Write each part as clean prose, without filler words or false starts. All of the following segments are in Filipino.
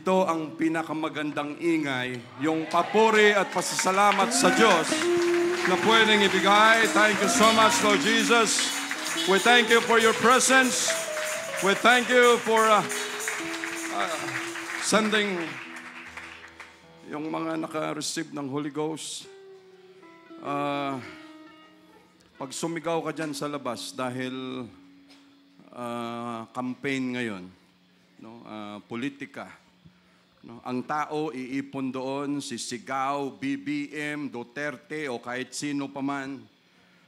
ito ang pinakamagandang ingay, yung papuri at pasasalamat sa Diyos na pwedeng ibigay. Thank you so much, Lord Jesus. We thank you for your presence. We thank you for sending yung mga naka-receive ng Holy Ghost. Pag sumigaw ka dyan sa labas dahil campaign ngayon, no, politika. No, ang tao iipon doon, sisigaw, BBM, Duterte o kahit sino pa man,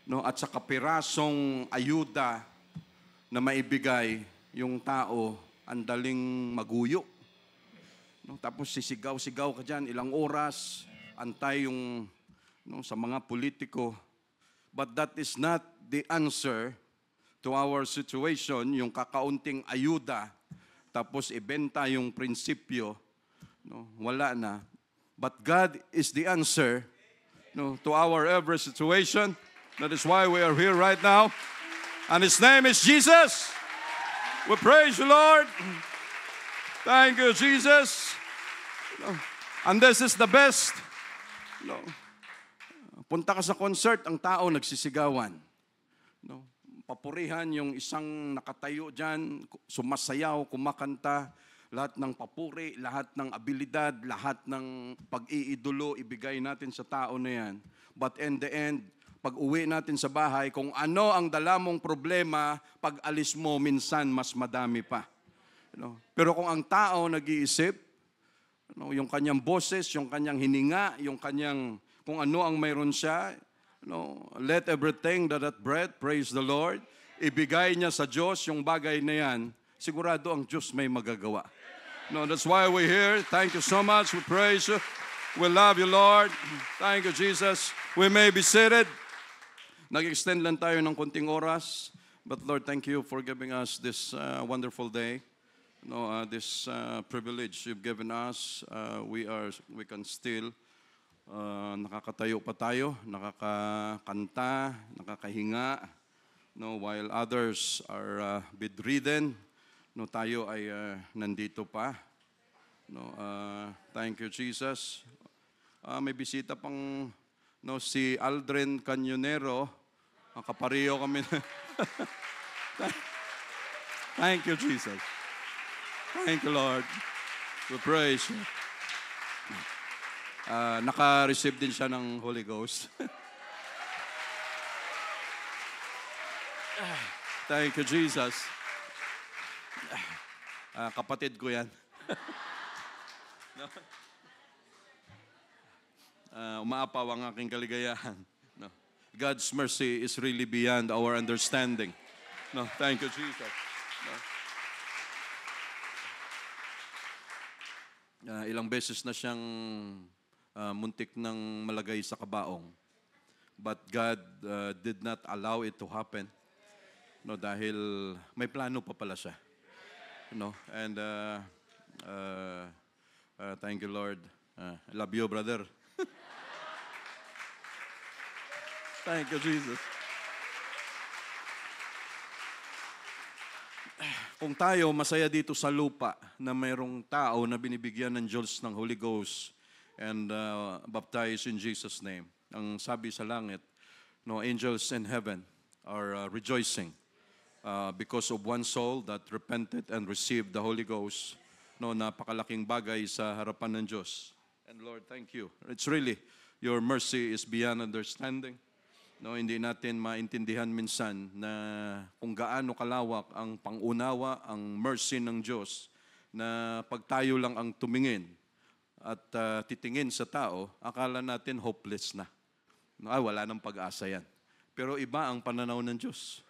no, at sa kapirasong ayuda na maibigay, yung tao ang daling maguyo. No, tapos sisigaw-sigaw ka dyan, ilang oras, antay yung sa mga politiko. But that is not the answer to our situation, yung kakaunting ayuda, tapos ibenta yung prinsipyo, no, wala na. But God is the answer, no, to our every situation. That is why we are here right now. And His name is Jesus. We praise you, Lord. Thank you, Jesus. And this is the best. No. Punta ka sa concert, ang tao nagsisigawan. No. Papurihan yung isang nakatayo dyan, sumasayaw, kumakanta, lahat ng papuri, lahat ng abilidad, lahat ng pag-iidolo, ibigay natin sa tao na yan. But in the end, pag uwi natin sa bahay, kung ano ang dala mong problema, pag alis mo, minsan mas madami pa. Pero kung ang tao nag-iisip, yung kanyang boses, yung kanyang hininga, yung kanyang, kung ano ang mayroon siya, let everything that hath breath praise the Lord. Ibigay niya sa Diyos yung bagay na yan, sigurado ang Diyos may magagawa. No, that's why we're here. Thank you so much. We praise you. We love you, Lord. Thank you, Jesus. We may be seated. Nag-extend lang tayo ng konting oras. But Lord, thank you for giving us this wonderful day. This privilege you've given us. We can still nakakatayo pa tayo, nakakakanta, nakakahinga. While others are bedridden, tayo ay nandito pa. Thank you, Jesus. May bisita pang si Aldrin Canyonero. Kapareho kami. Thank you, Jesus. Thank you, Lord. We praise you. Naka-receive din siya ng Holy Ghost. Thank you, Jesus. Kapatid ko yan. Umaapaw ang aking kaligayahan. God's mercy is really beyond our understanding. Thank you, Jesus. Ilang beses na siyang muntik ng malagay sa kabaong. But God did not allow it to happen. Dahil may plano pa pala siya. And thank you, Lord. I love you, brother. Thank you, Jesus. Kung tayo masaya dito sa lupa na mayroong tao na binibigyan ng Diyos ng Holy Ghost and baptized in Jesus' name, ang sabi sa langit, angels in heaven are rejoicing because of one soul that repented and received the Holy Ghost. Napakalaking bagay sa harapan ng Diyos. And Lord, thank you. It's really, your mercy is beyond understanding. Hindi natin maintindihan minsan na kung gaano kalawak ang pangunawa, ang mercy ng Diyos, na pag tayo lang ang tumingin at titingin sa tao, akala natin hopeless na. Wala nang pag-asa yan. Pero iba ang pananaw ng Diyos.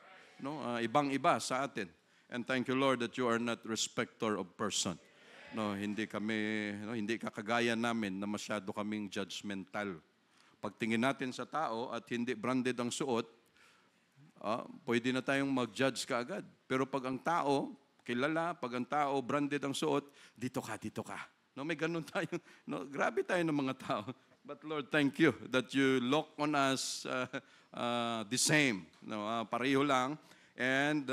Ibang-iba sa atin. And thank you, Lord, that you are not respecter of person. Hindi kakagaya namin na masyado kaming judgmental. Pagtingin natin sa tao at hindi branded ang suot, pwede na tayong mag-judge kaagad. Pero pag ang tao, kilala, pag ang tao, branded ang suot, dito ka. May ganun tayo. Grabe tayo ng mga tao. But Lord, thank you that you look on us the same. Pareho lang. And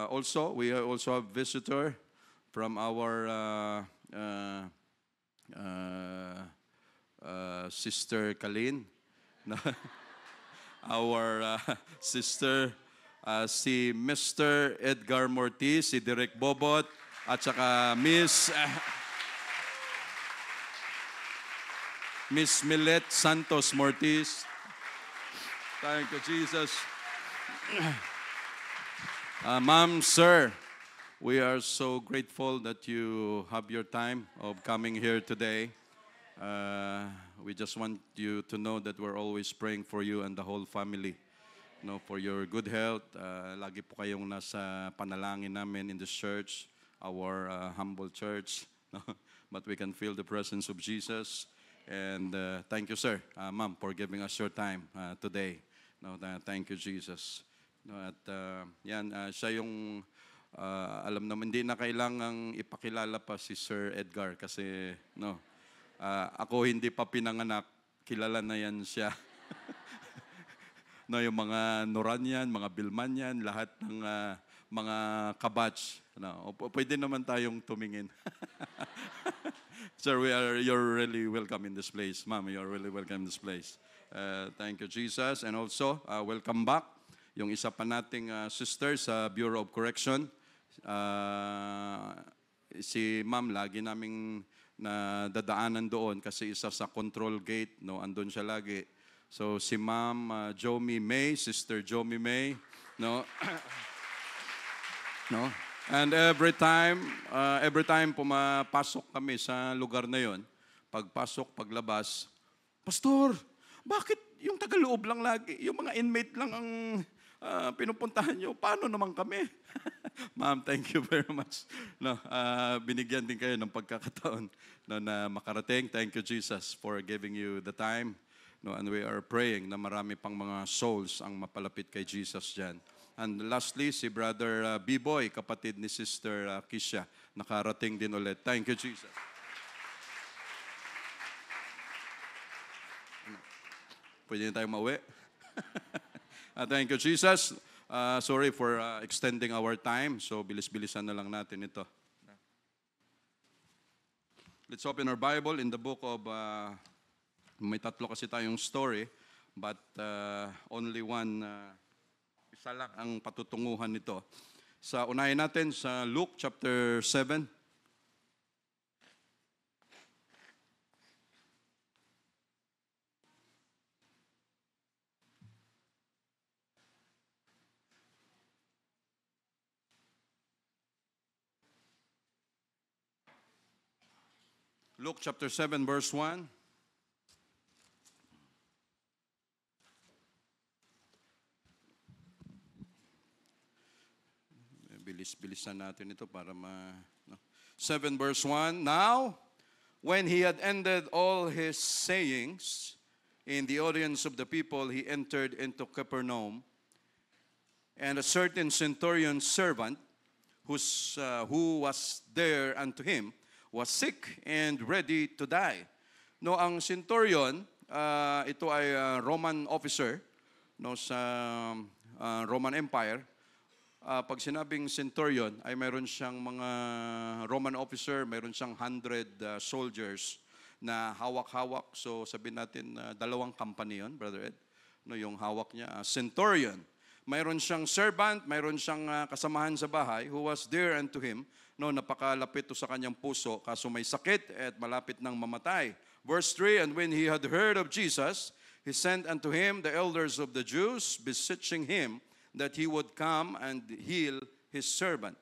also, we also have visitor from our Sister Kalin, no? Our sister, si Mr. Edgar Mortiz, si Direk Bobot, at saka Miss Millet Santos Mortiz. Thank you, Jesus. Ma'am, sir, we are so grateful that you have your time of coming here today. We just want you to know that we're always praying for you and the whole family, for your good health. Lagi po kayong nasa panalangin namin in this church, our humble church. But we can feel the presence of Jesus. And thank you, sir, ma'am, for giving us your time today. Thank you, Jesus. At siya yung alam naman, hindi na kailangang ipakilala pa si Sir Edgar kasi ako hindi pa pinanganak, kilala na yan siya. Yung mga Noran yan, mga Bilman yan, lahat ng mga kabatch. Pwede naman tayong tumingin. Sir, you're really welcome in this place. Ma'am, you're really welcome in this place. Thank you, Jesus. And also, welcome back yung isa pa nating sister sa Bureau of Correction. Si Ma'am, lagi naming dadaanan doon kasi isa sa control gate, andun siya lagi. So si Ma'am Jomi May, Sister Jomi May, And every time pumapasok kami sa lugar na yon, pagpasok, paglabas, Pastor, bakit yung tagaloob lang lagi? Yung mga inmate lang ang pinupuntahan nyo. Paano naman kami? Ma'am, thank you very much. Binigyan din kayo ng pagkakataon na makarating. Thank you, Jesus, for giving you the time. And we are praying na marami pang mga souls ang mapalapit kay Jesus dyan. And lastly, si Brother B-Boy, kapatid ni Sister Kisha, nakarating din ulit. Thank you, Jesus. Pwede na tayo mauwi? Thank you, Jesus. Sorry for extending our time. So, bilis-bilisan na lang natin ito. Let's open our Bible in the book of, may tatlo kasi tayong story, but only one, isa lang ang patutunguhan nito. Unahin natin sa Luke chapter 7. Luke chapter 7, verse 1. Bilis-bilisan natin ito para 7 verse 1. Now, when he had ended all his sayings in the audience of the people, he entered into Capernaum. And a certain centurion's servant, who was there unto him, was sick and ready to die. Ang centurion, ito ay Roman officer sa Roman Empire. Pag sinabing centurion, ay mayroon siyang mga Roman officer, mayroon siyang 100 soldiers na hawak-hawak. So sabihin natin, dalawang company yun, Brother Ed. Yung hawak niya, centurion. Mayroon siyang servant, mayroon siyang kasamahan sa bahay who was dear unto him. Napakalapit to sa kanyang puso, kaso may sakit at malapit nang mamatay. Verse 3, and when he had heard of Jesus, he sent unto him the elders of the Jews, beseeching him that he would come and heal his servant.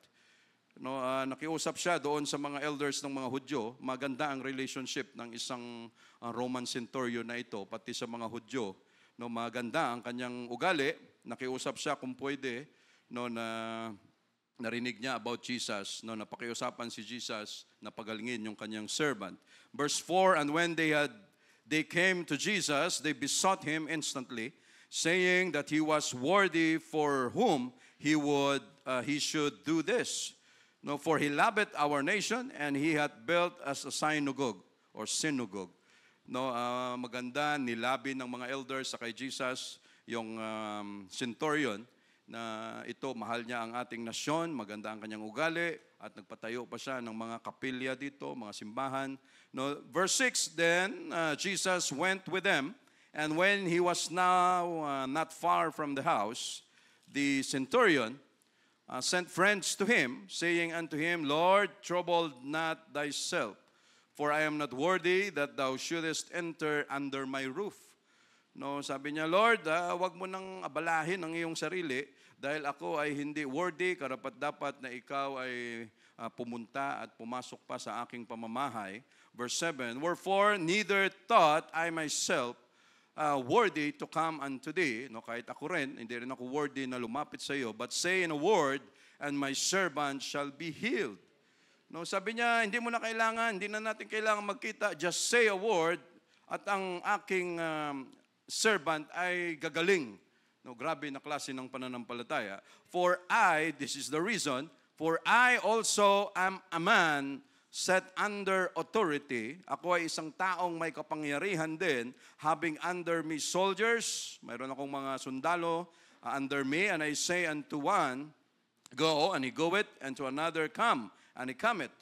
Nakiusap siya doon sa mga elders ng mga Hudyo. Maganda ang relationship ng isang Roman centurion na ito, pati sa mga Hudyo. Maganda ang kanyang ugali. Nakiusap siya kung pwede, na narinig niya about Jesus, napakiusapan si Jesus na pagalingin yung kanyang servant. Verse 4, and when they came to Jesus, they besought him instantly, saying that he was worthy for whom he should do this. For he loveth our nation, and he hath built us a synagogue, or synagogue. Maganda, nilabi ng mga elders sa kay Jesus, yung centurion, na ito, mahal niya ang ating nasyon, maganda ang kanyang ugali, At nagpatayo pa siya ng mga kapilya dito, mga simbahan. No, verse 6, then Jesus went with them, and when he was now not far from the house, the centurion sent friends to him, saying unto him, Lord, trouble not thyself, for I am not worthy that thou shouldest enter under my roof. No, sabi niya, Lord, wag mo nang abalahin ang iyong sarili dahil ako ay hindi worthy, karapat-dapat na ikaw ay pumunta at pumasok pa sa aking pamamahay. Verse 7, wherefore neither thought I myself worthy to come unto thee. No, kahit ako rin, hindi rin ako worthy na lumapit sa iyo, but say in a word, and my servant shall be healed. No, sabi niya, hindi mo na kailangan, hindi na natin kailangan magkita, just say a word, at ang aking servant ay gagaling. No, grabe na klase ng pananampalataya. For I, this is the reason, for I also am a man set under authority. Ako ay isang taong may kapangyarihan din, having under me soldiers, mayroon akong mga sundalo under me, and I say unto one, go, and he goeth, and to another, come, and he cometh,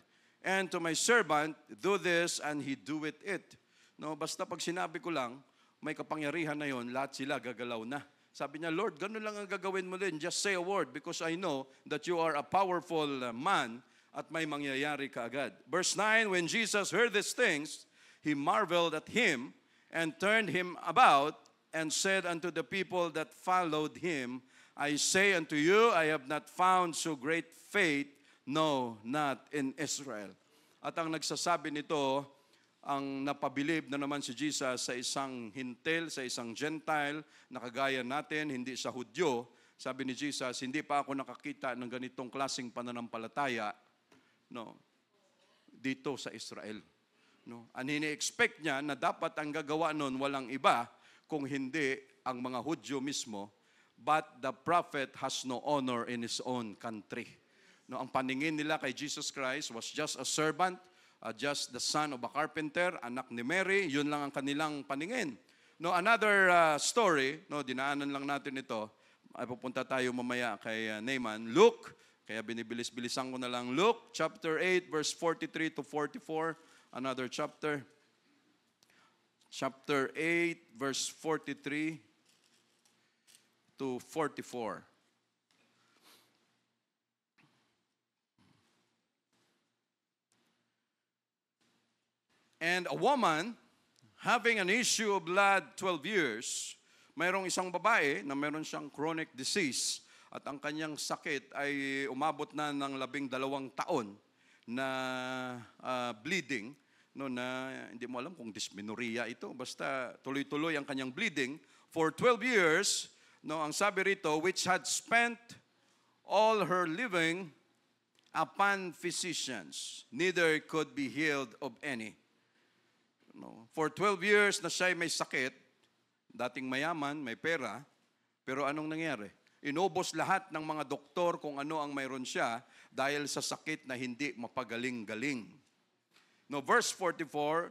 and to my servant, do this, and he doeth it. No, basta pag sinabi ko lang, may kapangyarihan na yon, lahat sila gagalaw na. Sabi niya, Lord, ganun lang ang gagawin mo din. Just say a word because I know that you are a powerful man at may mangyayari kaagad. Verse 9, when Jesus heard these things, he marveled at him and turned him about and said unto the people that followed him, I say unto you, I have not found so great faith, no, not in Israel. At ang nagsasabi nito, ang napabilib na naman si Jesus sa isang hintil, sa isang Gentile, na kagaya natin, hindi sa Hudyo. Sabi ni Jesus, hindi pa ako nakakita ng ganitong klaseng pananampalataya, no, dito sa Israel. No? Ang ini-expect niya na dapat ang gagawa nun walang iba kung hindi ang mga Hudyo mismo, but the prophet has no honor in his own country. No, ang paningin nila kay Jesus Christ was just a servant, just the son of a carpenter, anak ni Mary, yun lang ang kanilang paningin. No, another story, no, dinaanan lang natin ito, ay pupunta tayo mamaya kay Naaman. Luke, kaya binibilis-bilisan ko na lang. Luke chapter 8 verse 43 to 44, another chapter. Chapter 8 verse 43 to 44. And a woman having an issue of blood 12 years, mayroong isang babae na mayroon siyang chronic disease at ang kanyang sakit ay umabot na ng 12 taon na bleeding, no, na hindi mo alam kung dysmenorrhea ito, basta tuloy-tuloy ang kanyang bleeding for 12 years, no, ang sabi rito, which had spent all her living upon physicians, neither could be healed of any. No, for 12 years na siya may sakit, dating mayaman, may pera, pero anong nangyari? Inubos lahat ng mga doktor kung ano ang mayroon siya dahil sa sakit na hindi mapagaling-galing. No, verse 44,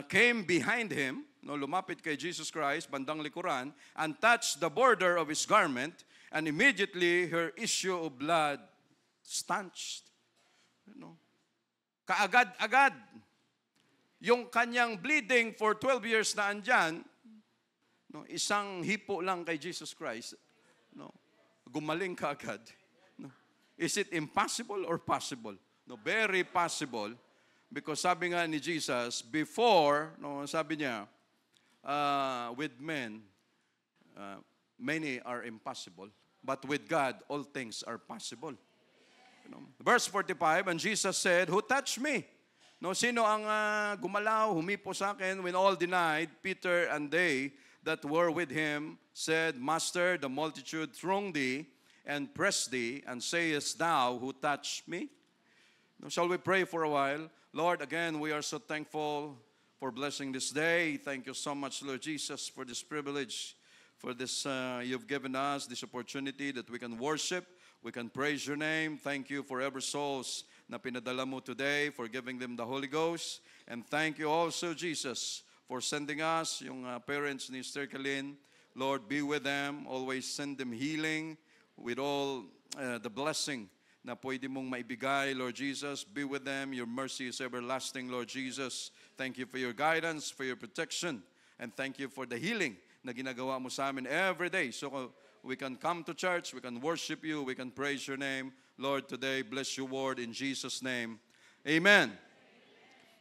came behind him, no, lumapit kay Jesus Christ, bandang likuran, and touched the border of his garment, and immediately her issue of blood stanched. No? Kaagad-agad, yung kanyang bleeding for 12 years na andyan, no, isang hipo lang kay Jesus Christ, no, gumaling kaagad. No. Is it impossible or possible? No, very possible. Because sabi nga ni Jesus, before, no, sabi niya, with men, many are impossible. But with God, all things are possible. You know, verse 45, and Jesus said, who touched me? No, sino ang gumalaw, humipo sa akin? When all denied, Peter and they that were with him said, Master, the multitude throng thee and press thee, and sayest thou, who touched me? No, shall we pray for a while? Lord, again, we are so thankful for blessing this day. Thank you so much, Lord Jesus, for this privilege, for this you've given us, this opportunity that we can worship, we can praise your name. Thank you for every souls na pinadala mo today, for giving them the Holy Ghost. And thank you also, Jesus, for sending us, yung parents ni Sister Kalin. Lord, be with them. Always send them healing with all the blessing na pwede mong maibigay, Lord Jesus. Be with them. Your mercy is everlasting, Lord Jesus. Thank you for your guidance, for your protection, and thank you for the healing na ginagawa mo sa amin every day. So we can come to church, we can worship you, we can praise your name. Lord, today, bless your word in Jesus' name. Amen.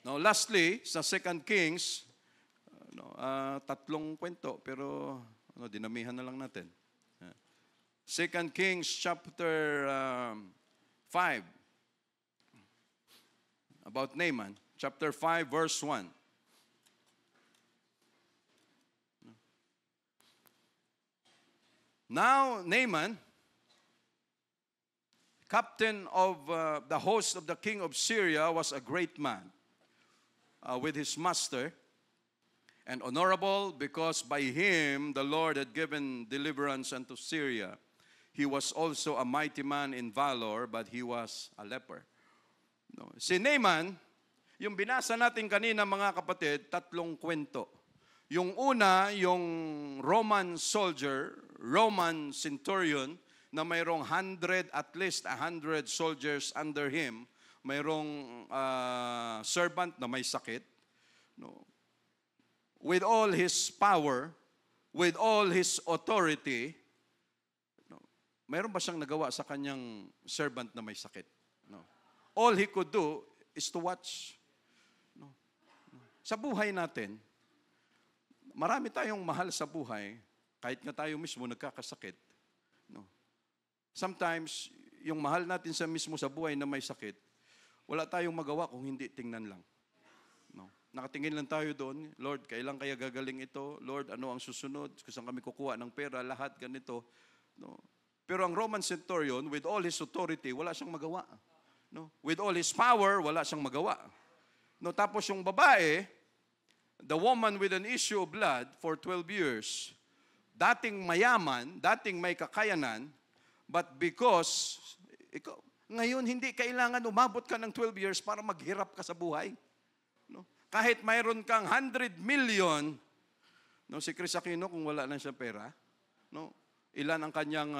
Now, lastly, sa 2 Kings, tatlong kwento, pero dinamihan na lang natin. 2 Kings chapter 5, about Naaman, chapter 5, verse 1. Now, Naaman, captain of the host of the king of Syria, was a great man with his master, and honorable, because by him the Lord had given deliverance unto Syria. He was also a mighty man in valor, but he was a leper. No. Si Naaman, yung binasa natin kanina mga kapatid, tatlong kwento. Yung una, yung Roman soldier, Roman centurion, na mayroong at least 100 soldiers under him, mayroong servant na may sakit. No. With all his power, with all his authority, no, mayroon ba siyang nagawa sa kanyang servant na may sakit? No. All he could do is to watch. No. No. Sa buhay natin, marami tayong mahal sa buhay, kahit nga tayo mismo nagkakasakit. No. Sometimes, yung mahal natin sa mismo sa buhay na may sakit, wala tayong magawa kung hindi tingnan lang. No. Nakatingin lang tayo doon, Lord, kailan kaya gagaling ito? Lord, ano ang susunod? Kung saan kami kukuha ng pera? Lahat ganito. No. Pero ang Roman centurion, with all his authority, wala siyang magawa. No. With all his power, wala siyang magawa. No. Tapos yung babae, the woman with an issue of blood for 12 years, dating mayaman, dating may kakayanan, but because, ngayon hindi kailangan umabot ka ng 12 years para maghirap ka sa buhay. No? Kahit mayroon kang 100 million, no, si Chris Aquino kung wala lang siya pera, no, ilan ang kanyang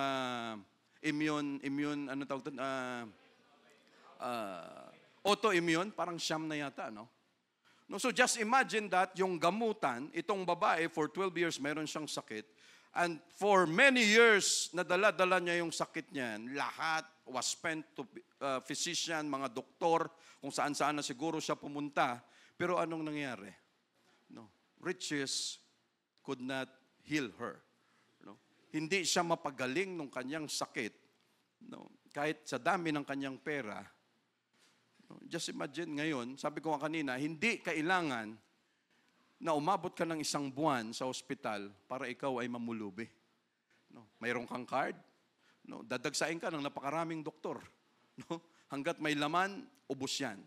autoimmune, parang siyam na yata, no? No, so just imagine that yung gamutan, itong babae for 12 years mayroon siyang sakit, and for many years nadala-dala niya yung sakit niya. Lahat was spent to physician, mga doktor, kung saan-saan na siguro siya pumunta. Pero anong nangyari? No, riches could not heal her. No, hindi siya mapagaling ng kanyang sakit. No, kahit sa dami ng kanyang pera. No, just imagine ngayon, sabi ko nga kanina, hindi kailangan na umabot ka ng 1 buwan sa ospital para ikaw ay mamulubi. No, mayroon kang card, no, dadagsain ka ng napakaraming doktor. No, hanggat may laman, ubos yan.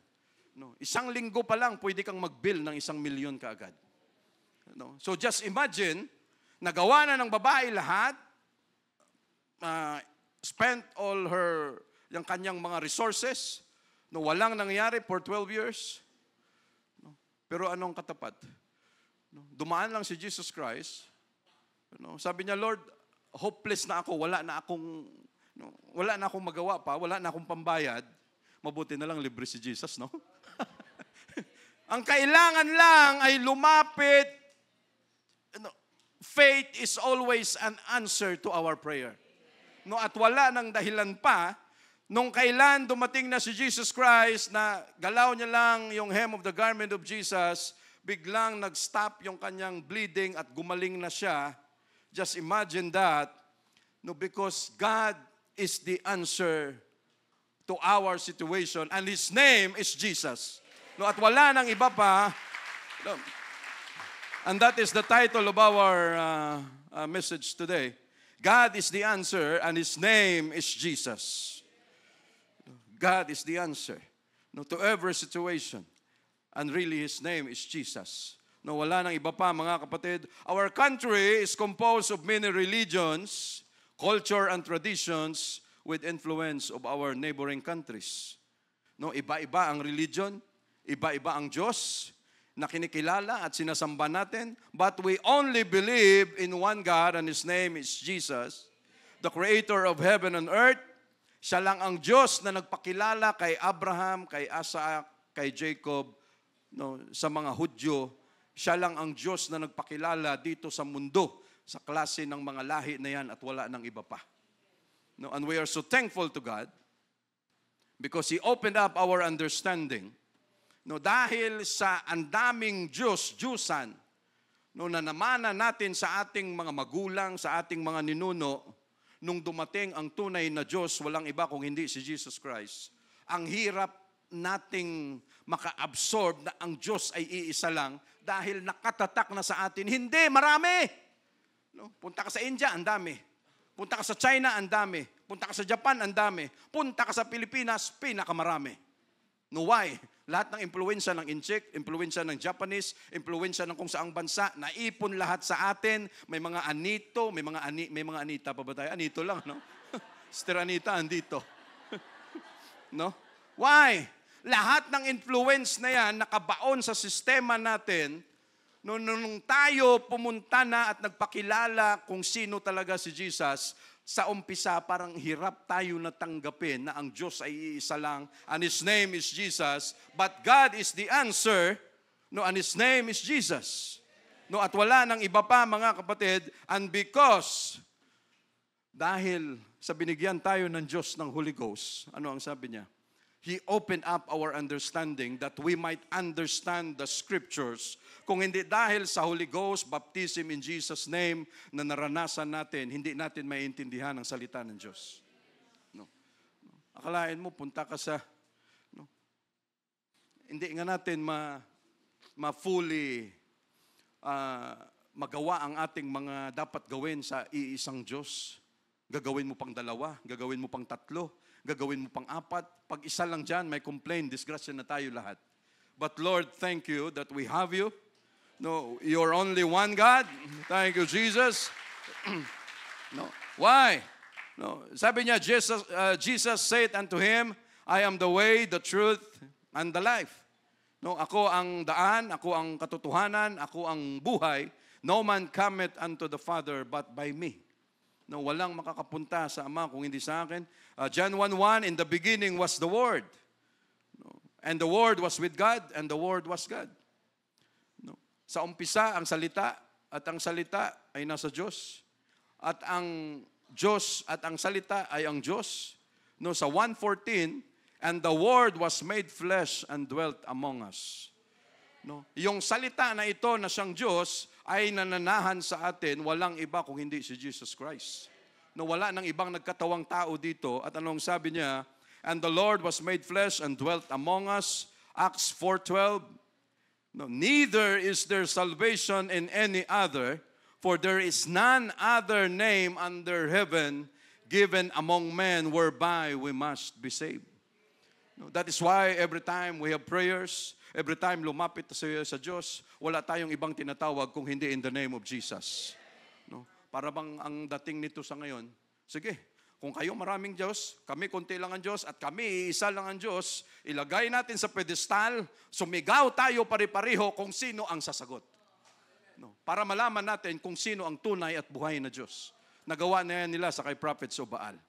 No, 1 linggo pa lang, pwede kang mag-bill ng 1 milyon kaagad. No, so just imagine, nagawa na ng babae lahat, spent all yung kanyang mga resources, no, walang nangyari for 12 years. No, pero anong katapat? No, dumaan lang si Jesus Christ. No, sabi niya, Lord, hopeless na ako, wala na akong magawa pa, wala na akong pambayad. Mabuti na lang libre si Jesus, no? Ang kailangan lang ay lumapit. No, faith is always an answer to our prayer. No, at wala nang dahilan pa, nung kailan dumating na si Jesus Christ na galaw niya lang yung hem of the garment of Jesus, biglang nag-stop yung kanyang bleeding at gumaling na siya. Just imagine that. No, because God is the answer to our situation and His name is Jesus. No, at wala nang iba pa. No, and that is the title of our message today. God is the answer and His name is Jesus. God is the answer, no, to every situation. And really, His name is Jesus. No, wala nang iba pa, mga kapatid. Our country is composed of many religions, culture, and traditions with influence of our neighboring countries. No, iba-iba ang religion, iba-iba ang Diyos na kinikilala at sinasamba natin. But we only believe in one God, and His name is Jesus, the Creator of heaven and earth. Siya lang ang Diyos na nagpakilala kay Abraham, kay Isaac, kay Jacob, no, sa mga Hudyo. Siya lang ang Diyos na nagpakilala dito sa mundo, sa klase ng mga lahi na yan at wala ng iba pa. No, and we are so thankful to God because He opened up our understanding. No, dahil sa andaming Diyos-Diyusan, no, na namana natin sa ating mga magulang, sa ating mga ninuno, nung dumating ang tunay na Diyos, walang iba kung hindi si Jesus Christ. Ang hirap nating maka-absorb na ang Diyos ay iisa lang dahil nakatatak na sa atin. Hindi, marami. No? Punta ka sa India, ang dami. Punta ka sa China, ang dami. Punta ka sa Japan, ang dami. Punta ka sa Pilipinas, pinakamarami. No, why? Lahat ng impluensya ng Incheck, impluensya ng Japanese, impluensya ng kung saang bansa, naipon lahat sa atin. May mga Anito, may mga Anita pa ba tayo? Anito lang, no? Sister Anita, andito. No? Why? Lahat ng influence na yan, nakabaon sa sistema natin, nung tayo pumunta na at nagpakilala kung sino talaga si Jesus, sa umpisa, parang hirap tayo na tanggapin na ang Diyos ay iisa lang and His name is Jesus. But God is the answer, no, and His name is Jesus. No, at wala nang iba pa, mga kapatid, and because, dahil sa binigyan tayo ng Diyos ng Holy Ghost, ano ang sabi niya? He opened up our understanding that we might understand the Scriptures. Kung hindi dahil sa Holy Ghost, baptism in Jesus' name na naranasan natin, hindi natin maiintindihan ang salita ng Diyos. No. Akalain mo, punta ka sa, no, hindi nga natin ma-fully magawa ang ating mga dapat gawin sa iisang Diyos. Gagawin mo pang 2, gagawin mo pang 3, gagawin mo pang 4. Pag isa lang dyan, may complain, disgrasya na tayo lahat. But Lord, thank you that we have you. No, you're only one God. Thank you, Jesus. No, why? No, sabi niya, Jesus said unto him, I am the way, the truth, and the life. No, ako ang daan, ako ang katotohanan, ako ang buhay. No man cometh unto the Father but by me. No, walang makakapunta sa Ama kung hindi sa akin. John 1:1, in the beginning was the Word. No, and the Word was with God, and the Word was God. No, sa umpisa, ang salita, at ang salita ay nasa Diyos. At ang Diyos at ang salita ay ang Diyos. No, sa 1:14, and the Word was made flesh and dwelt among us. No, yung salita na ito na siyang Diyos ay nananahan sa atin, walang iba kung hindi si Jesus Christ. No, wala nang ibang nagkatawang tao dito. At anong sabi niya? And the Lord was made flesh and dwelt among us. Acts 4:12. No, neither is there salvation in any other, for there is none other name under heaven given among men whereby we must be saved. No, that is why every time we have prayers, every time lumapit tayo sa Diyos, wala tayong ibang tinatawag kung hindi in the name of Jesus. No? Para bang ang dating nito sa ngayon, sige, kung kayo maraming Diyos, kami konti lang ang Diyos, at kami isa lang ang Diyos, ilagay natin sa pedestal, sumigaw tayo pare-pareho kung sino ang sasagot. No? Para malaman natin kung sino ang tunay at buhay na Diyos. Nagawa na yan nila sa kay prophets of Baal.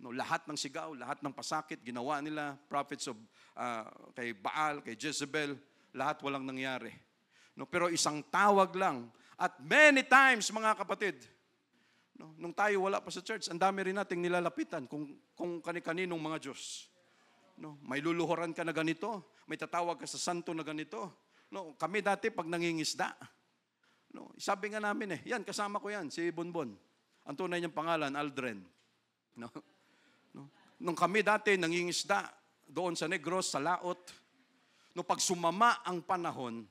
No, lahat ng sigaw, lahat ng pasakit, ginawa nila, prophets of kay Baal, kay Jezebel, lahat walang nangyari. No, pero isang tawag lang. At many times, mga kapatid, no, nung tayo wala pa sa church, ang dami rin nating nilalapitan kung kani-kaninong mga Diyos. No, may luluhuran ka na ganito, may tatawag ka sa santo na ganito. No, kami dati pag nangingisda, no, sabi nga namin yan, kasama ko yan, si Bonbon. Ang tunay niyang pangalan, Aldren. No? No? Nung kami dati nangingisda doon sa Negros, sa Laot, no, pag sumama ang panahon,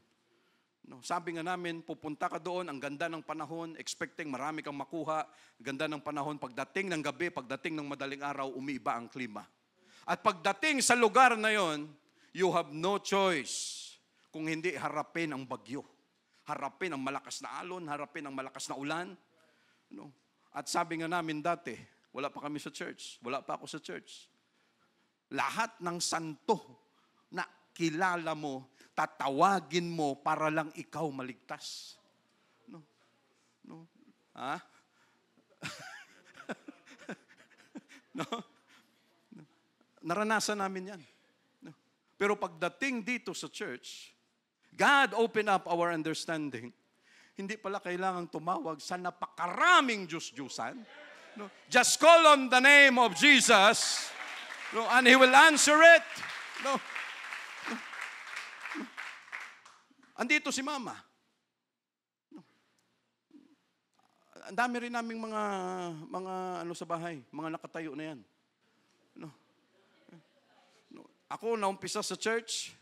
no, sabi nga namin, pupunta ka doon, ang ganda ng panahon, expecting marami kang makuha, ganda ng panahon, pagdating ng gabi, pagdating ng madaling araw, umiiba ang klima. At pagdating sa lugar na yon, you have no choice kung hindi harapin ang bagyo. Harapin ang malakas na alon, harapin ang malakas na ulan. No? At sabi nga namin dati, wala pa kami sa church. Wala pa ako sa church. Lahat ng santo na kilala mo, tatawagin mo para lang ikaw maligtas. No? No? Ha? No? Naranasan namin yan. No? Pero pagdating dito sa church, God open up our understanding. Hindi pala kailangang tumawag sa napakaraming Diyos-Diyusan. No? Just call on the name of Jesus, no, and He will answer it. No? No? No? Andito si Mama. No? Ang dami rin naming mga ano sa bahay, mga nakatayo na yan. No? No? Ako naumpisa sa church.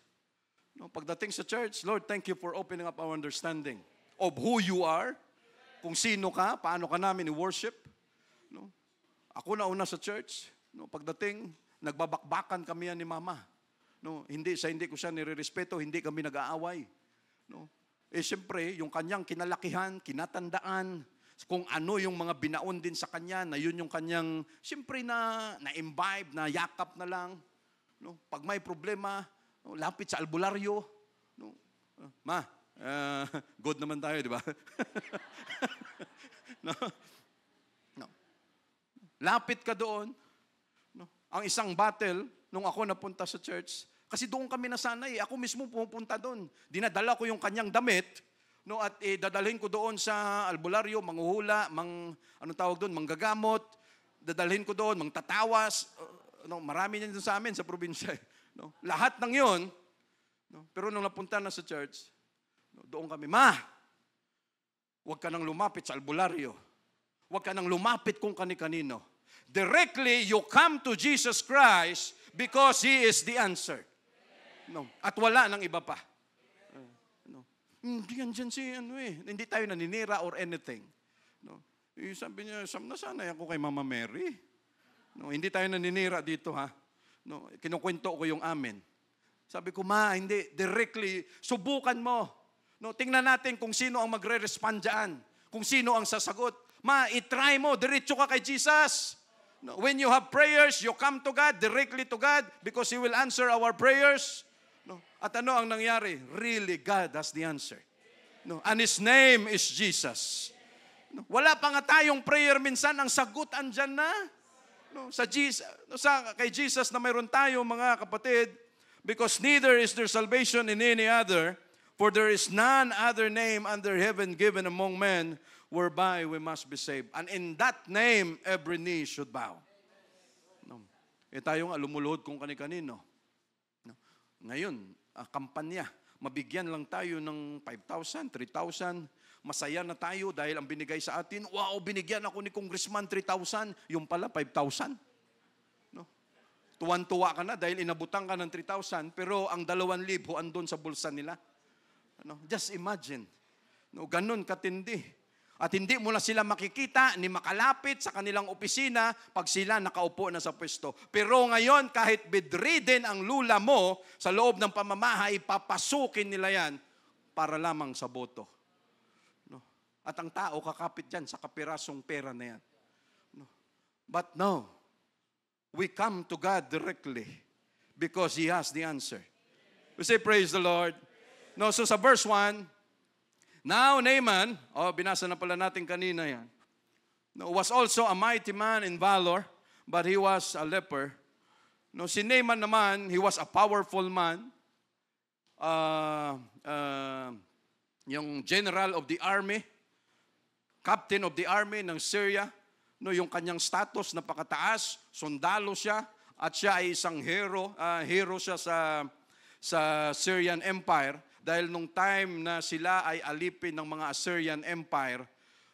No? Pagdating sa church, Lord, thank you for opening up our understanding of who you are, kung sino ka, paano ka namin i-worship. No? Ako na una sa church. No? Pagdating, nagbabakbakan kami yan ni Mama. No? Hindi ko siya nire-respeto, hindi kami nag-aaway. No? Siyempre, yung kanyang kinalakihan, kinatandaan, kung ano yung mga binaon din sa kanya, na yun yung kanyang, siyempre na-imbibe, na yakap na lang. No? Pag may problema, no, lapit sa albularyo. No? Ma, good naman tayo, di ba? No? No. Lapit ka doon. No? Ang isang battle, nung ako napunta sa church, kasi doon kami nasanay. Ako mismo pumunta doon. Dinadala ko yung kanyang damit, no, at dadalhin ko doon sa albularyo, manghuhula, anong tawag doon, manggagamot. Dadalhin ko doon, mangtatawas. No, marami niyan doon sa amin, sa probinsya. No? Lahat ng yon. No? Pero nung napunta na sa church, no, doon kami, Ma, huwag ka nang lumapit sa albularyo. Huwag ka nang lumapit kung kani-kanino. Directly, you come to Jesus Christ because He is the answer. No. At wala nang iba pa. No. Hindi yan dyan si hindi tayo naninira or anything. No. Sabi niya, nasanay ako kay Mama Mary. No. Hindi tayo naninira dito, ha. No. Kinukwento ko yung amin. Sabi ko, Ma, hindi. Directly, subukan mo. No. Tingnan natin kung sino ang magre-respond dyan. Kung sino ang sasagot. Ma, itry mo. Diretso ka kay Jesus. No. When you have prayers, you come to God, directly to God, because He will answer our prayers. No. At ano ang nangyari? Really, God has the answer. No. And His name is Jesus. No. Wala pa nga tayong prayer minsan, ang sagot andyan na. No. Kay Jesus na mayroon tayo, mga kapatid, because neither is there salvation in any other, for there is none other name under heaven given among men whereby we must be saved. And in that name, every knee should bow. No. Tayo nga lumuluhod kung kani-kanino. No. Ngayon, kampanya, mabigyan lang tayo ng 5,000, 3,000, masaya na tayo dahil ang binigay sa atin, wow, binigyan ako ni Congressman 3,000, yung pala 5,000. No. Tuwan-tuwa ka na dahil inabutan ka ng 3,000, pero ang 2,000 andun sa bulsa nila. No. Just imagine. No, ganun katindi. At hindi mo na sila makikita ni makalapit sa kanilang opisina pag sila nakaupo na sa pwesto. Pero ngayon, kahit bedridden ang lula mo sa loob ng pamamahay, papasukin nila yan para lamang sa boto. No? At ang tao kakapit dyan sa kapirasong pera na yan. No? But no, we come to God directly because He has the answer. We say, praise the Lord. No, so sa verse 1, now Naaman, binasa na pala natin kanina yan, was also a mighty man in valor, but he was a leper. No, si Naaman naman, he was a powerful man, yung general of the army, captain of the army ng Syria. No, yung kanyang status napakataas, sundalo siya, at siya ay isang hero siya sa Syrian Empire. Dahil nung time na sila ay alipin ng mga Assyrian Empire,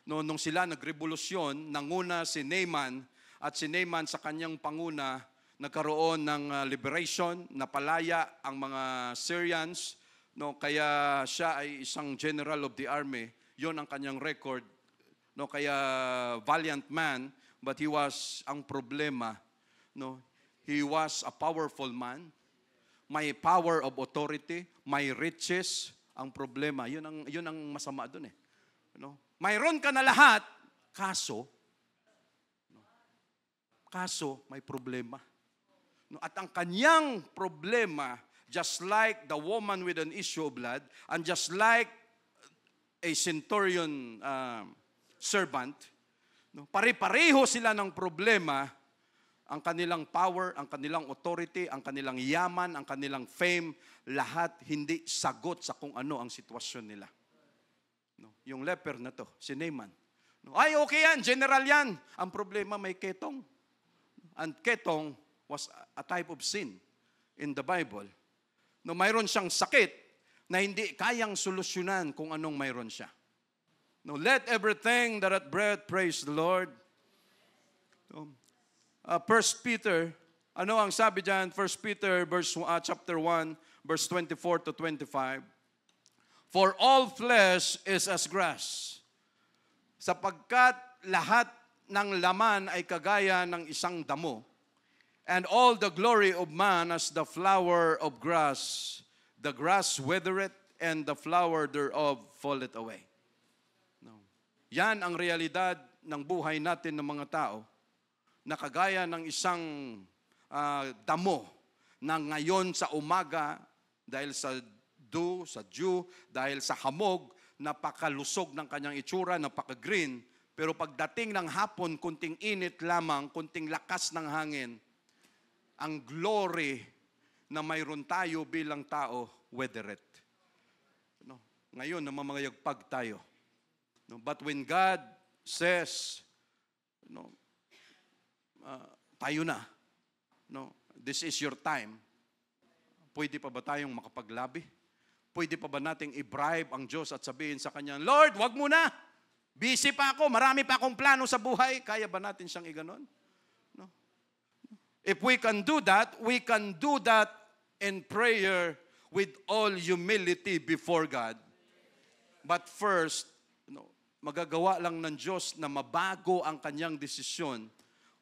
nung sila nagrevolusyon, nanguna si Naaman, at si Naaman sa kanyang panguna, nagkaroon ng liberation, napalaya ang mga Syrians, no, kaya siya ay isang general of the army. Yon ang kanyang record. No, kaya valiant man, but ang problema, no, he was a powerful man. May power of authority, may riches. Ang problema, yun ang masama doon eh. No? Mayroon ka na lahat, kaso may problema. No? At ang kanyang problema, just like the woman with an issue of blood, and just like a centurion servant, no? Pare-pareho sila ng problema, ang kanilang power, ang kanilang authority, ang kanilang yaman, ang kanilang fame, lahat hindi sagot sa kung ano ang sitwasyon nila. No? Yung leper na to, si Naaman. No? Ay, okay yan, general yan. Ang problema may ketong. And ketong was a type of sin in the Bible. No, mayroon siyang sakit na hindi kayang solusyonan kung anong mayroon siya. No, let everything that hath breath praise the Lord. No, 1 Peter, ano ang sabi diyan? 1 Peter chapter 1, verse 24 to 25. For all flesh is as grass, sapagkat lahat ng laman ay kagaya ng isang damo, and all the glory of man as the flower of grass. The grass withereth, and the flower thereof falleth away. No. Yan ang realidad ng buhay natin ng mga tao, na kagaya ng isang damo na ngayon sa umaga, dahil sa dew, dahil sa hamog, napakalusog ng kanyang itsura, napaka-green. Pero pagdating ng hapon, kunting init lamang, kunting lakas ng hangin, ang glory na mayroon tayo bilang tao, witheret. No? Ngayon, namamayagpag tayo. No? But when God says, no, tayo na, no, this is your time, pwede pa ba tayong makapaglabi? Pwede pa ba nating i-bribe ang Diyos at sabihin sa Kanya, Lord, wag mo na! Busy pa ako, marami pa akong plano sa buhay. Kaya ba natin siyang iganon? No? If we can do that in prayer with all humility before God. But first, no, magagawa lang ng Diyos na mabago ang Kanyang desisyon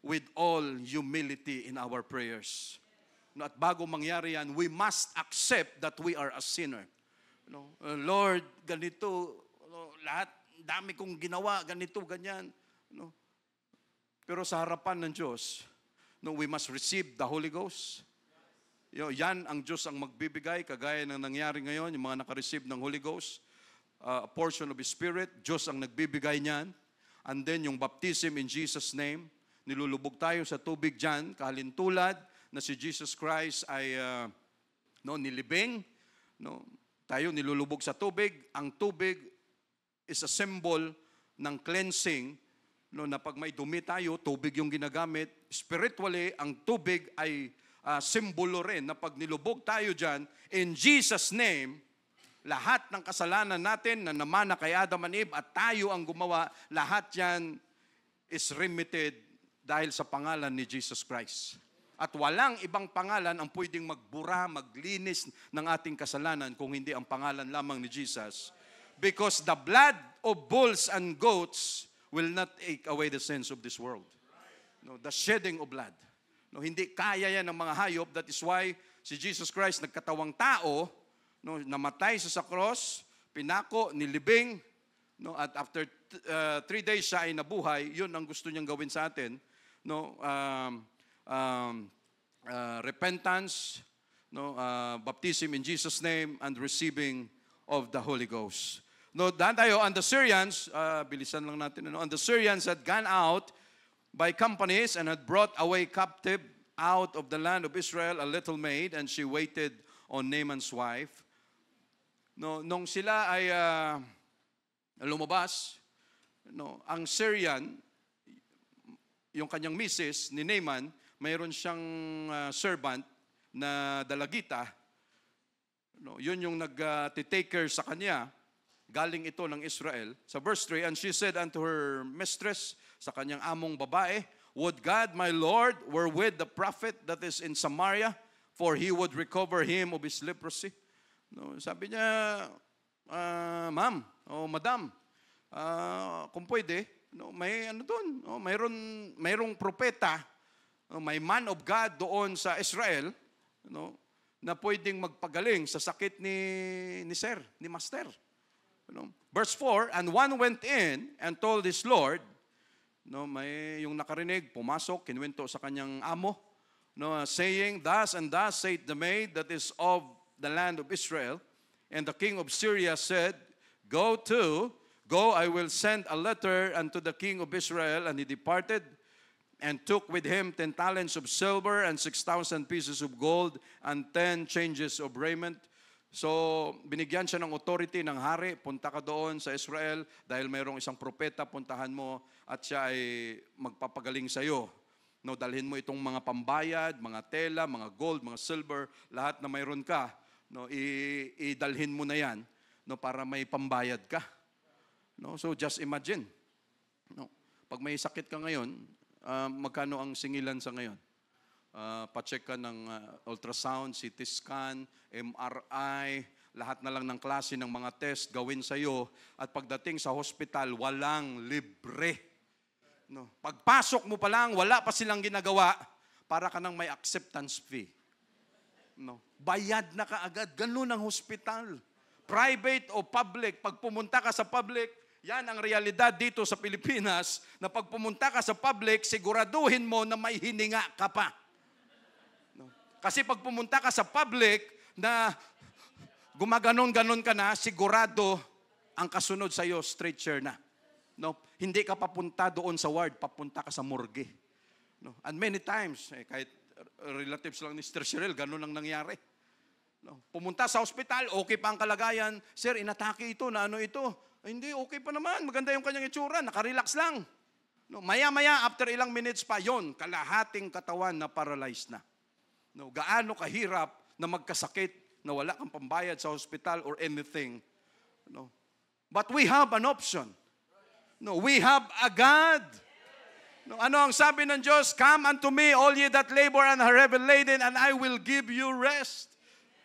with all humility in our prayers. No, at bago mangyari yan, we must accept that we are a sinner. No, Lord, ganito, no, lahat, dami kong ginawa, ganito, ganyan. No? Pero sa harapan ng Diyos, no, we must receive the Holy Ghost. Yan ang Diyos ang magbibigay, kagaya ng nangyari ngayon, yung mga nakareceive ng Holy Ghost, a portion of His Spirit, Diyos ang nagbibigay niyan. And then yung baptism in Jesus' name, nilulubog tayo sa tubig dyan, kahalintulad na si Jesus Christ ay nilibing. No? Tayo nilulubog sa tubig. Ang tubig is a symbol ng cleansing, no, na pag may dumi tayo, tubig yung ginagamit. Spiritually, ang tubig ay simbolo rin na pag nilubog tayo dyan, in Jesus' name, lahat ng kasalanan natin na namana kay Adam and Eve at tayo ang gumawa, lahat yan is remitted dahil sa pangalan ni Jesus Christ. At walang ibang pangalan ang pwedeng magbura, maglinis ng ating kasalanan kung hindi ang pangalan lamang ni Jesus. Because the blood of bulls and goats will not take away the sins of this world. No, the shedding of blood. No, hindi kaya yan ng mga hayop. That is why si Jesus Christ nagkatawang tao, no, namatay sa cross, pinako, nilibing, no, at after 3 days siya ay nabuhay. Yun ang gusto niyang gawin sa atin. No, repentance, no, baptism in Jesus' name, and receiving of the Holy Ghost. No, dahil tayo, and the Syrians, bilisan lang natin, and the Syrians had gone out by companies and had brought away captive out of the land of Israel a little maid, and she waited on Naaman's wife. No, nung sila ay lumabas, no, ang Syrian, yung kanyang misis ni Naaman, mayroon siyang servant na dalagita. No, yun yung nag-take care sa kanya. Galing ito ng Israel. Sa verse 3, and she said unto her mistress, sa kanyang among babae, would God, my Lord, were with the prophet that is in Samaria, for he would recover him of his leprosy. No, sabi niya, ma'am, o madam, kung pwede, no, may ano doon, no, mayroong propeta, no, may man of God doon sa Israel, no, na pwedeng magpagaling sa sakit ni Master. No? Verse 4, and one went in and told his Lord, no, may yung nakarinig, pumasok, kinuwento sa kanyang amo, no, saying, thus and thus saith the maid that is of the land of Israel. And the king of Syria said, Go, I will send a letter unto the king of Israel. And he departed and took with him 10 talents of silver and 6,000 pieces of gold and 10 changes of raiment. So, binigyan siya ng authority ng hari, punta ka doon sa Israel dahil mayroong isang propeta, puntahan mo at siya ay magpapagaling sa iyo. No, dalhin mo itong mga pambayad, mga tela, mga gold, mga silver, lahat na mayroon ka, no, idalhin mo na yan, no, para may pambayad ka. No, so just imagine. No, pag may sakit ka ngayon, magkano ang singilan sa ngayon? Pa-check ka ng ultrasound, CT scan, MRI, lahat na lang ng klase ng mga test gawin sa iyo at pagdating sa hospital, walang libre. No. Pagpasok mo pa lang, wala pa silang ginagawa, para ka nang may acceptance fee. No. Bayad na kaagad, ganun ang hospital. Private o public, pag pumunta ka sa public, yan ang realidad dito sa Pilipinas, na pag pumunta ka sa public, siguraduhin mo na may hininga ka pa. No. Kasi pag pumunta ka sa public na gumaganon-ganon ka na, sigurado ang kasunod sa iyo, straight chair na. No, hindi ka papunta doon sa ward, papunta ka sa morgue. No, and many times, kahit relatives lang ni Sister Cheryl, ganun ang nangyari. No, pumunta sa hospital, okay pa ang kalagayan. Sir, inatake ito, na ano ito? Hindi, okay pa naman, maganda yung kanyang itsura, nakarelax lang. No, maya-maya, after ilang minutes pa, yon, kalahating katawan na paralyzed na. No, gaano kahirap na magkasakit na wala kang pambayad sa hospital or anything. No, but we have an option. No, we have a God. No, ano ang sabi ng Diyos? Come unto me, all ye that labor and are heavy laden, and I will give you rest.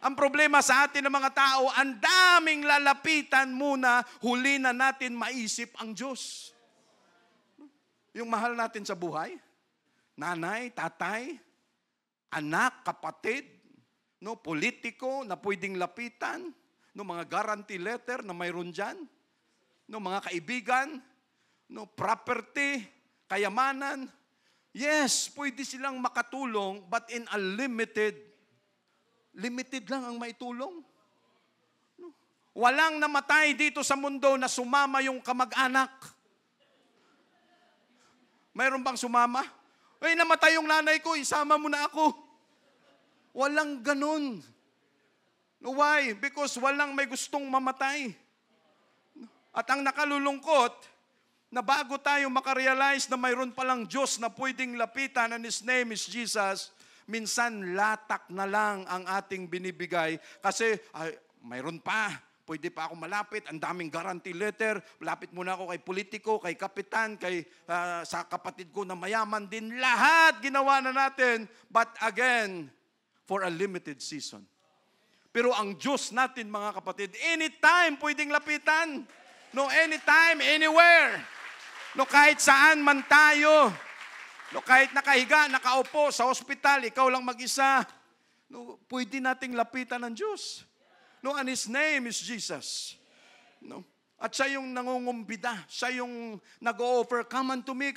Ang problema sa atin ng mga tao, ang daming lalapitan muna, huli na natin maisip ang Diyos. Yung mahal natin sa buhay, nanay, tatay, anak, kapatid, no, politiko na pwedeng lapitan, no, mga guarantee letter na mayroon dyan, no, mga kaibigan, no, property, kayamanan. Yes, pwede silang makatulong, but in a limited lang ang maitulong. No. Walang namatay dito sa mundo na sumama yung kamag-anak. Mayroon bang sumama? Ay, namatay yung nanay ko, isama mo na ako. Walang ganun. No, why? Because walang may gustong mamatay. At ang nakalulungkot, na bago tayo makarealize na mayroon palang Diyos na pwedeng lapitan and His name is Jesus, minsan latak na lang ang ating binibigay kasi mayroon pa, pwede pa ako malapit, ang daming guarantee letter, malapit muna ako kay politiko, kay kapitan, sa kapatid ko na mayaman din, lahat ginawa na natin, but again, for a limited season. Pero ang Diyos natin mga kapatid, anytime pwedeng lapitan. No, anytime, anywhere. No, kahit saan man tayo. No, kahit nakahiga, nakaupo sa hospital, ikaw lang mag-isa. No, pwede nating lapitan ng Diyos. No, and His name is Jesus. No, at siya yung nangungumbida. Siya yung nag-o-offer, come unto me,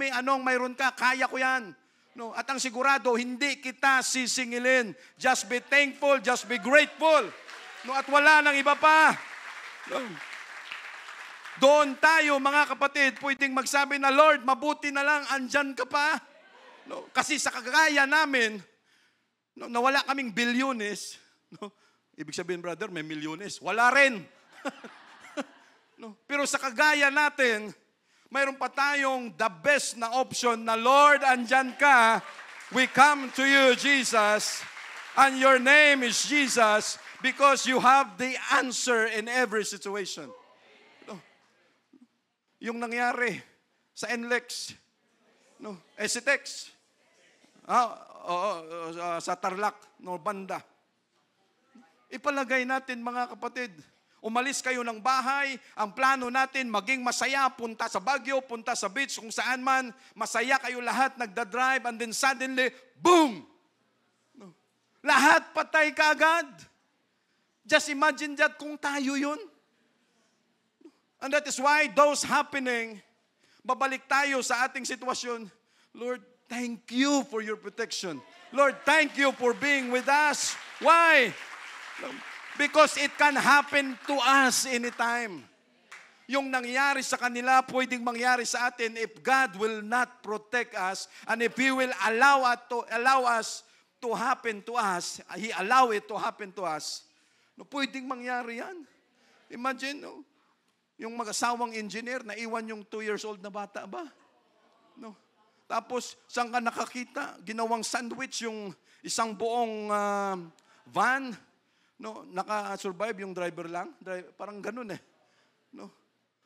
anong mayroon ka, kaya ko yan. No, at ang sigurado, hindi kita sisingilin. Just be thankful, just be grateful. No, at wala nang iba pa. No. Doon tayo, mga kapatid, pwedeng magsabi na, Lord, mabuti na lang, andyan ka pa. No, kasi sa kagaya namin, no, na wala kaming bilyones, no, ibig sabihin, brother, may milyones. Wala rin. No, pero sa kagaya natin, mayroon pa tayong the best na option na, Lord, andyan ka. We come to you, Jesus, and your name is Jesus because you have the answer in every situation. Yung nangyari sa NLEX, no, SCTEX, sa Tarlac, no, banda. Ipalagay natin mga kapatid, umalis kayo ng bahay, ang plano natin maging masaya, punta sa Baguio, punta sa beach, kung saan man, masaya kayo lahat, nagdadrive, and then suddenly, boom! No. Lahat patay kaagad. Just imagine that kung tayo yun. And that is why those happening, babalik tayo sa ating sitwasyon. Lord, thank you for your protection. Lord, thank you for being with us. Why? Because it can happen to us anytime. Yung nangyari sa kanila, pwedeng mangyari sa atin if God will not protect us and if He will allow us to happen to us, He allow it to happen to us. No, pwedeng mangyari yan. Imagine, no? Yung mag-asawang engineer, naiwan yung 2 years old na bata ba? No. Tapos, saan ka nakakita? Ginawang sandwich yung isang buong van. No, naka-survive yung driver lang. Parang ganun eh. No.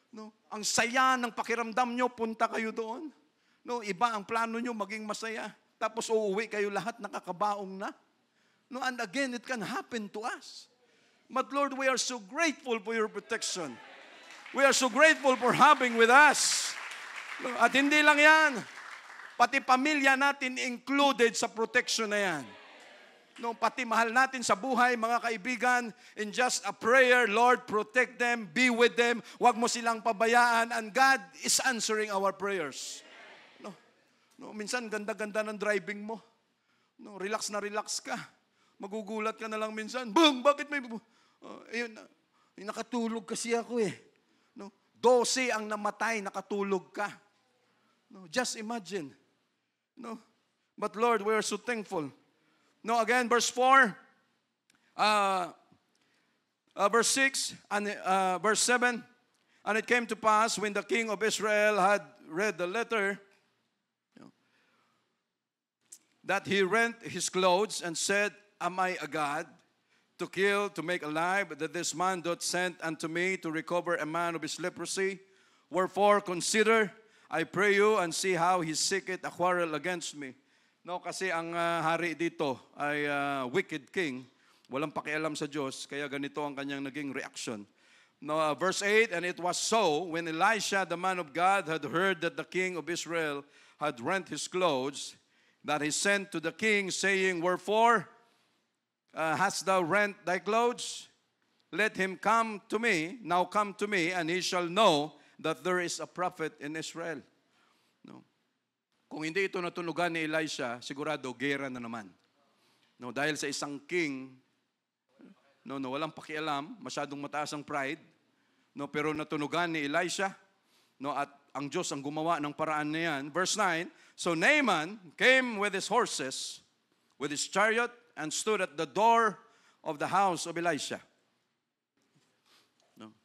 No, ang saya ng pakiramdam nyo, punta kayo doon. No, iba ang plano nyo maging masaya. Tapos uuwi kayo lahat nakakabaong na. No, and again, it can happen to us. But Lord, we are so grateful for your protection. We are so grateful for having with us. No, at hindi lang yan, pati pamilya natin included sa protection na yan. No, pati mahal natin sa buhay, mga kaibigan, in just a prayer, Lord, protect them, be with them, huwag mo silang pabayaan, and God is answering our prayers. No, no, minsan ganda-ganda ng driving mo. No, relax na relax ka. Magugulat ka na lang minsan, boom, bakit may... ayun, nakatulog kasi ako eh. No, 12 ang namatay, nakatulog ka. No, just imagine. No, but Lord, we are so thankful. No, again, verse 4, verse 6, and verse 7. And it came to pass when the king of Israel had read the letter, that he rent his clothes and said, Am I a God to kill, to make alive, that this man doth send unto me to recover a man of his leprosy? Wherefore consider, I pray you, and see how he seeketh a quarrel against me. No, kasi ang hari dito ay wicked king, walang pakialam sa Diyos, kaya ganito ang kanyang naging reaction. No, verse 8, and it was so, when Elisha, the man of God, had heard that the king of Israel had rent his clothes, that he sent to the king, saying, Wherefore hast thou rent thy clothes? Let him come to me, now come to me, and he shall know that there is a prophet in Israel. No. Kung hindi ito natunugan ni Elisha, sigurado, gera na naman. No, dahil sa isang king, no, walang pakialam, masyadong mataas ang pride, no, pero natunugan ni Elisha, no, at ang Diyos ang gumawa ng paraan na yan. Verse 9, so Naaman came with his horses, with his chariot, and stood at the door of the house of Elisha. No.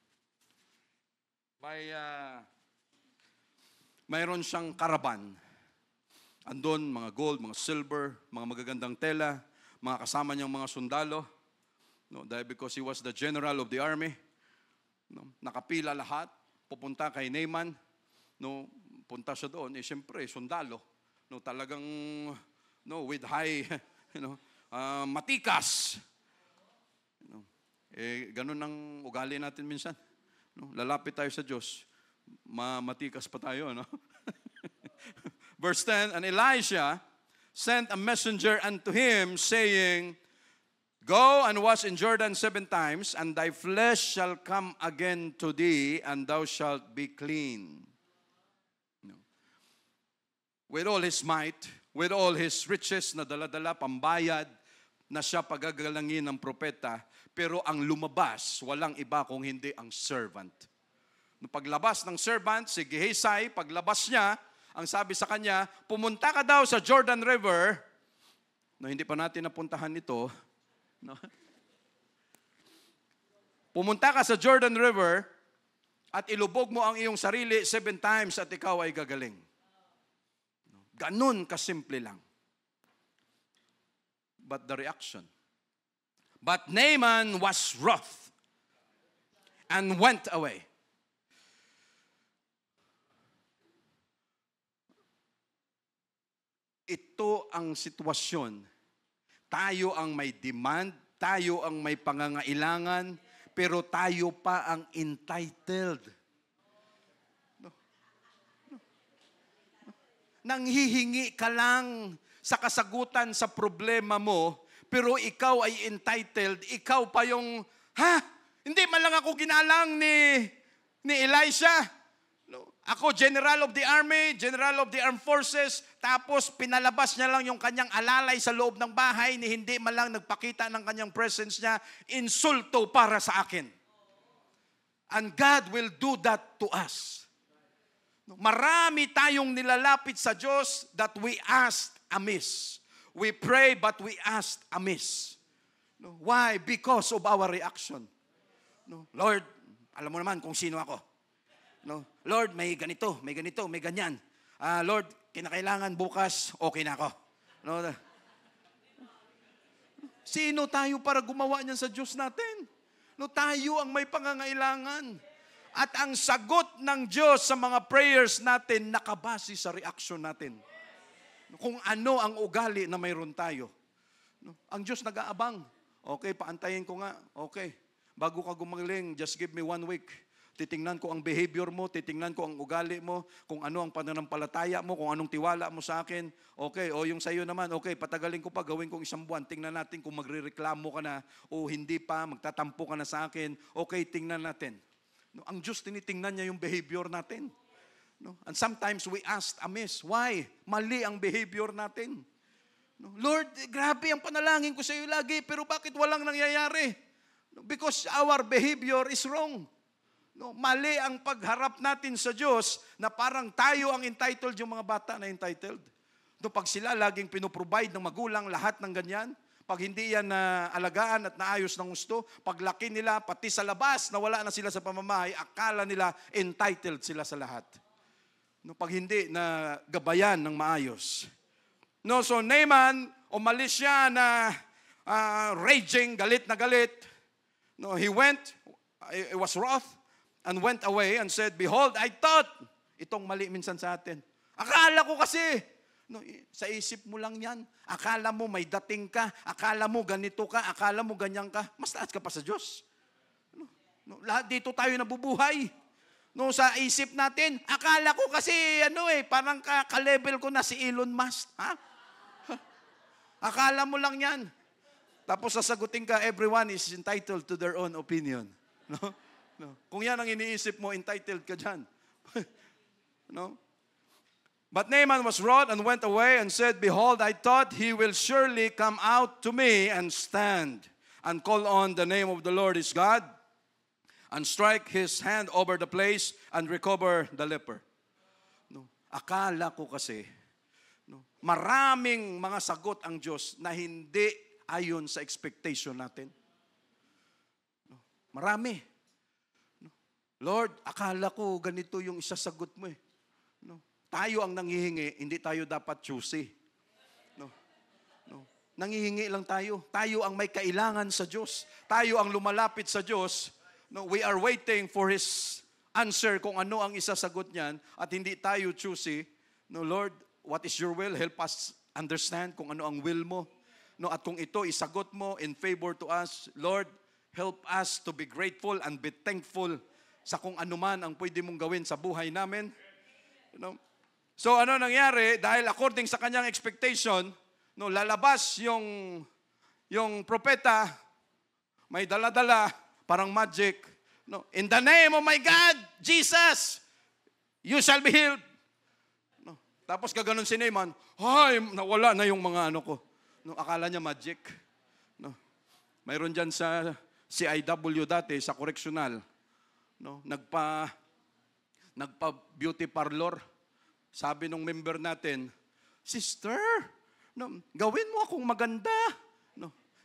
Mayroon siyang karaban. Andon, mga gold, mga silver, mga magagandang tela, mga kasama niyang mga sundalo. No, dahil because he was the general of the army. No, nakapila lahat, pupunta kay Naaman. No, punta siya doon, siyempre, sundalo. No, talagang, no, with high, matikas. No, ganun ang ugali natin minsan. No, lalapit tayo sa Diyos, matikas pa tayo, no? Verse 10, and Elisha sent a messenger unto him, saying, Go and wash in Jordan 7 times, and thy flesh shall come again to thee, and thou shalt be clean. No. With all his might, with all his riches na dala-dala, pambayad, na siya pagagalangin ng propeta, pero ang lumabas, walang iba kung hindi ang servant. No, paglabas ng servant, si Gehazi, paglabas niya, ang sabi sa kanya, pumunta ka daw sa Jordan River. No, hindi pa natin napuntahan ito. No? Pumunta ka sa Jordan River at ilubog mo ang iyong sarili 7 times at ikaw ay gagaling. Ganun kasimple lang. But the reaction. But Naaman was wroth and went away. Ito ang sitwasyon. Tayo ang may demand, tayo ang may pangangailangan, pero tayo pa ang entitled. No. Nanghihingi ka lang sa kasagutan sa problema mo, pero ikaw ay entitled, ikaw pa yung, hindi man lang ako ginalang ni Elisha. Ako, General of the Army, General of the Armed Forces, tapos pinalabas niya lang yung kanyang alalay sa loob ng bahay ni hindi man lang nagpakita ng kanyang presence niya, insulto para sa akin. And God will do that to us. Marami tayong nilalapit sa Diyos that we asked amiss. We pray but we asked amiss. Why? Because of our reaction. Lord, alam mo naman kung sino ako. Lord, may ganito, may ganyan. Lord, kinakailangan bukas, okay na ako. Sino tayo para gumawa niyan sa Diyos natin? Tayo ang may pangangailangan. At ang sagot ng Diyos sa mga prayers natin nakabase sa reaction natin. Kung ano ang ugali na mayroon tayo. Ang Diyos nag-aabang. Okay, paantayin ko nga. Okay, bago ka gumaling, just give me 1 week. Titingnan ko ang behavior mo, titingnan ko ang ugali mo, kung ano ang pananampalataya mo, kung anong tiwala mo sa akin. Okay, o yung sa'yo naman, okay, patagalin ko pa, gawin kong 1 buwan. Tingnan natin kung magrereklamo ka na o hindi pa, magtatampo ka na sa akin. Okay, tingnan natin. Ang Diyos, tinitingnan niya yung behavior natin. And sometimes we ask amiss. Why? Mali ang behavior natin. Lord, grabe ang panalangin ko sa iyo lagi, pero bakit walang nangyayari? Because our behavior is wrong. Mali ang pagharap natin sa Diyos na parang tayo ang entitled, yung mga bata na entitled. Pag sila laging pinoprovide ng magulang lahat ng ganyan, pag hindi yan na alagaan at naayos ng gusto, paglaki nila, pati sa labas, na wala na sila sa pamamahay, akala nila entitled sila sa lahat. Pag hindi na gabayan ng maayos. So Naaman, umalis siya na raging, galit na galit. He went, he was wroth, and went away and said, behold, I thought, itong mali minsan sa atin. Akala ko kasi, sa isip mo lang yan. Akala mo may dating ka, akala mo ganito ka, akala mo ganyan ka. Mas taas ka pa sa Diyos. Lahat dito tayo nabubuhay. Sa isip natin, akala ko kasi, parang ka-level ko na si Elon Musk. Ha? Akala mo lang yan. Tapos sasagutin ka, everyone is entitled to their own opinion. Kung yan ang iniisip mo, entitled ka dyan. But Naaman was wroth and went away and said, behold, I thought he will surely come out to me and stand and call on the name of the Lord his God and strike his hand over the place and recover the leper. Akala ko kasi, maraming mga sagot ang Diyos na hindi ayon sa expectation natin. Marami. Lord, akala ko ganito yung isasagot mo . Tayo ang nanghihingi, hindi tayo dapat choosy. Nanghihingi lang tayo. Tayo ang may kailangan sa Diyos. Tayo ang lumalapit sa Diyos. We are waiting for His answer kung ano ang isasagot niyan at hindi tayo choosy. Lord, what is your will? Help us understand kung ano ang will mo. At kung ito isagot mo in favor to us, Lord, help us to be grateful and be thankful sa kung ano man ang pwede mong gawin sa buhay namin. So ano nangyari? Dahil according sa kanyang expectation, lalabas yung propeta, may dala-dala, parang magic. In the name of my God, Jesus, you shall be healed. Tapos gaganon si Naaman, ay, nawala na yung mga ko. Akala niya magic. Mayroon dyan sa CIW dati, sa correctional. Nagpa-beauty parlor. Sabi nung member natin, sister, gawin mo akong maganda.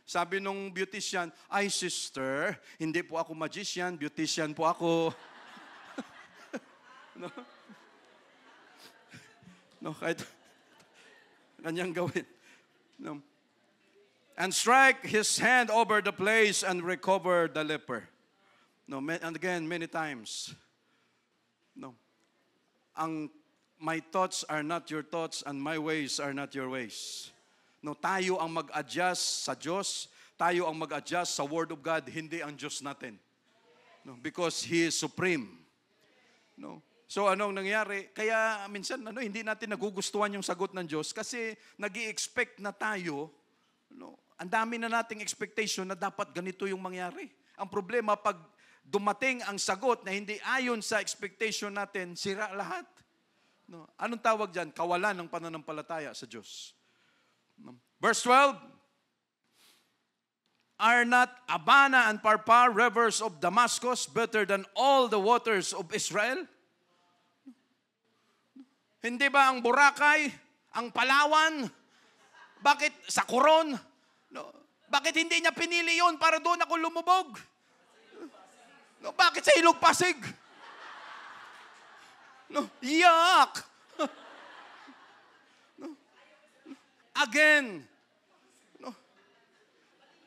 Sabi nung beautician, ay sister, hindi po ako magician, beautician po ako. Kahit kanyang gawin. And strike his hand over the place and recover the leper. And again, many times, my thoughts are not your thoughts and my ways are not your ways. Tayo ang mag-adjust sa Diyos, tayo ang mag-adjust sa Word of God, hindi ang Diyos natin. Because He is supreme. So anong nangyari? Kaya minsan hindi natin nagugustuhan yung sagot ng Diyos kasi nag-i-expect na tayo, ang dami na nating expectation na dapat ganito yung mangyari. Ang problema, pag dumating ang sagot na hindi ayon sa expectation natin, sira lahat. Anong tawag dyan? Kawalan ng pananampalataya sa Diyos. Verse 12, Are not Abana and Parpar, rivers of Damascus, better than all the waters of Israel? Hindi ba ang Boracay, ang Palawan, bakit sa Coron? No, bakit hindi niya pinili yun para doon ako lumubog? No, bakit sa Ilog Pasig? No, yuck! No. Again, no.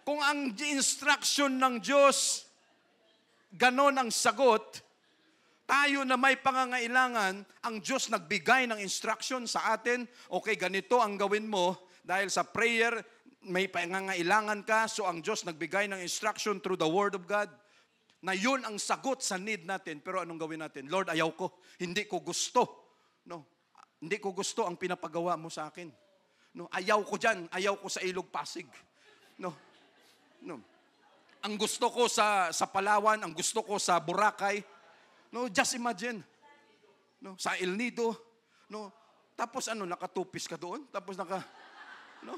Kung ang instruction ng Diyos, ganon ang sagot, tayo na may pangangailangan, ang Diyos nagbigay ng instruction sa atin, okay, ganito ang gawin mo, dahil sa prayer, may pangangailangan ka, so ang Diyos nagbigay ng instruction through the Word of God, na yun ang sagot sa need natin. Pero anong gawin natin? Lord, ayaw ko. Hindi ko gusto. No. Hindi ko gusto ang pinapagawa mo sa akin. No. Ayaw ko dyan. Ayaw ko sa Ilog Pasig. No. No. Ang gusto ko sa Palawan, ang gusto ko sa Boracay. No, just imagine. No, sa El Nido. No. Tapos nakatupis ka doon? Tapos no. No.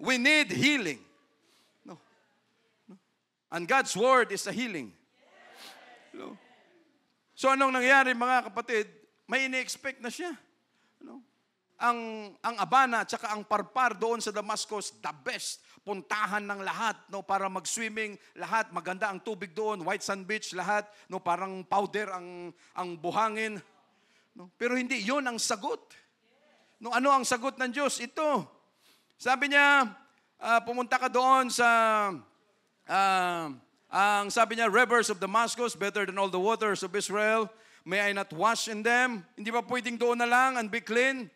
We need healing. And God's Word is a healing. So anong nangyari mga kapatid? May ini-expect na siya. Ang Abana at saka ang Parpar doon sa Damascus, the best. Puntahan ng lahat para mag-swimming. Lahat, maganda ang tubig doon. White Sand Beach, lahat. Parang powder ang buhangin. Pero hindi, yun ang sagot. Ano ang sagot ng Diyos? Ito. Sabi niya, pumunta ka doon sa... ang sabi niya, rivers of Damascus, better than all the waters of Israel. May I not wash in them? Hindi ba pwedeng doon na lang and be clean?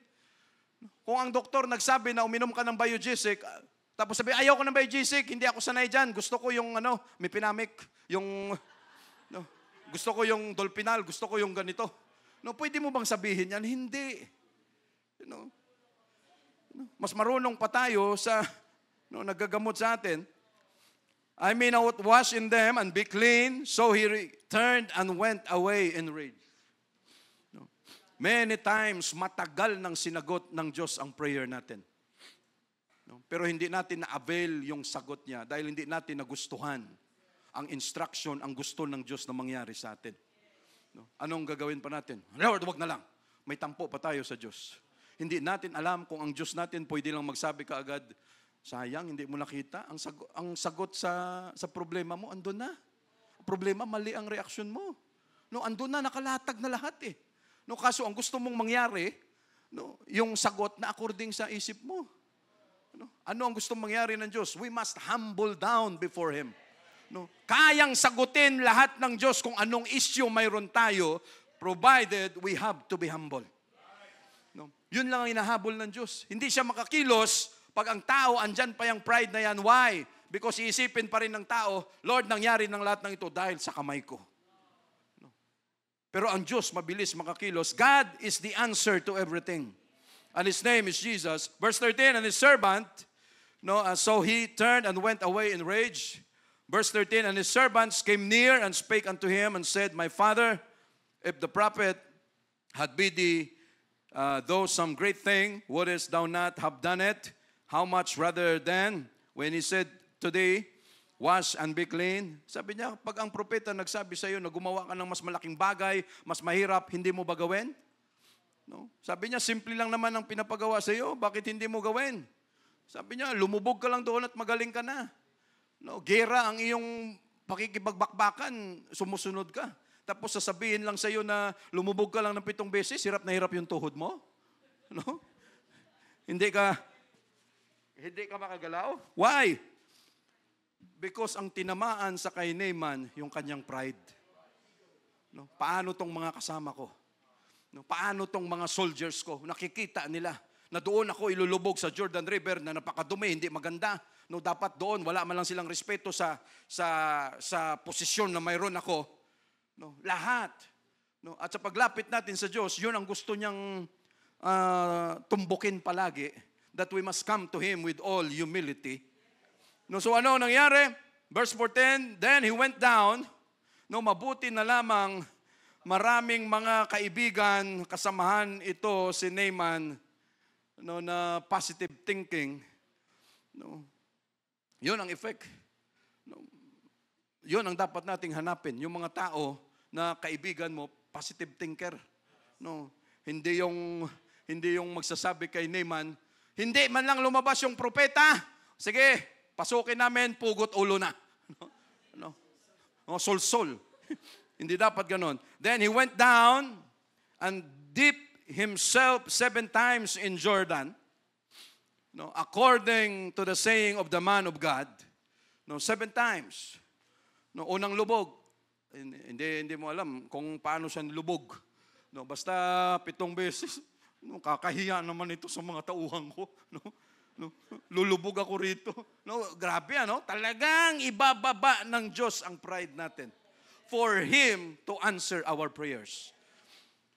Kung ang doktor nagsabi na uminom ka ng Biogesic, tapos sabi, ayaw ko ng Biogesic, hindi ako sanay dyan. Gusto ko yung Mepinamic, gusto ko yung Dolpinal, gusto ko yung ganito. Pwede mo bang sabihin yan? Hindi. Mas marunong pa tayo sa naggagamot sa atin. I may not wash in them and be clean. So he returned and went away in rage. Many times, matagal nang sinagot ng Diyos ang prayer natin. Pero hindi natin na-avail yung sagot niya dahil hindi natin nagustuhan ang instruction, ang gusto ng Diyos na mangyari sa atin. Anong gagawin pa natin? Lord, wag na lang. May tampo pa tayo sa Diyos. Hindi natin alam kung ang Diyos natin pwede lang magsabi kaagad, sayang, hindi mo nakita. Ang sagot sa problema mo, andun na. Ang problema, mali ang reaksyon mo. Andun na, nakalatag na lahat eh. Kaso ang gusto mong mangyari, yung sagot na according sa isip mo. Ano ang gusto mangyari ng Diyos? We must humble down before Him. Kayang sagutin lahat ng Diyos kung anong issue mayroon tayo, provided we have to be humble. Yun lang ang hinahabol ng Diyos. Hindi siya makakilos pag ang tao, andyan pa yung pride na yan. Why? Because iisipin pa rin ng tao, Lord, nangyari ng lahat ng ito dahil sa kamay ko. Pero ang Diyos, mabilis makakilos. God is the answer to everything. And His name is Jesus. Verse 13, and His servant, so he turned and went away in rage. Verse 13, and His servants came near and spake unto him and said, My father, if the prophet had bid thee, though some great thing, wouldest thou not have done it? How much rather than when he said today, wash and be clean? Sabi niya, pag ang propeta nagsabi sa iyo na gumawa ka ng mas malaking bagay, mas mahirap, hindi mo ba gawin? Sabi niya, simple lang naman ang pinapagawa sa iyo, bakit hindi mo gawin? Sabi niya, lumubog ka lang doon at magaling ka na. Gera ang iyong pakikipagbakbakan, sumusunod ka. Tapos sasabihin lang sa iyo na lumubog ka lang ng 7 beses, hirap na hirap yung tuhod mo. Hindi ka makagalaw. Why? Because ang tinamaan sa kay Naaman, yung kanyang pride. Paano tong mga kasama ko? Paano tong mga soldiers ko? Nakikita nila na doon ako ilulubog sa Jordan River na napakadumi, hindi maganda. Dapat doon, wala man lang silang respeto sa posisyon na mayroon ako. Lahat. At sa paglapit natin sa Diyos, yun ang gusto niyang tumbukin palagi. That we must come to Him with all humility. So ano nangyari? Verse 14, then he went down. Mabuti na lamang maraming mga kaibigan, kasamahan ito si Naaman, na positive thinking. Yun ang effect. No? Yun ang dapat nating hanapin. Yung mga tao na kaibigan mo, positive thinker. No? Hindi yung magsasabi kay Naaman, hindi man lang lumabas yung propeta. Sige, pasukin namin, pugot ulo na. No? Sol-sol. Hindi dapat ganon. Then he went down and dipped himself 7 times in Jordan. No, according to the saying of the man of God. No, 7 times. No, unang lubog. Hindi mo alam kung paano siya nilubog. No, basta 7 beses. No, kakahiya naman ito sa mga tauhan ko. No, lulubog ako rito. No, grabe ano? Talagang ibababa ng Diyos ang pride natin for Him to answer our prayers.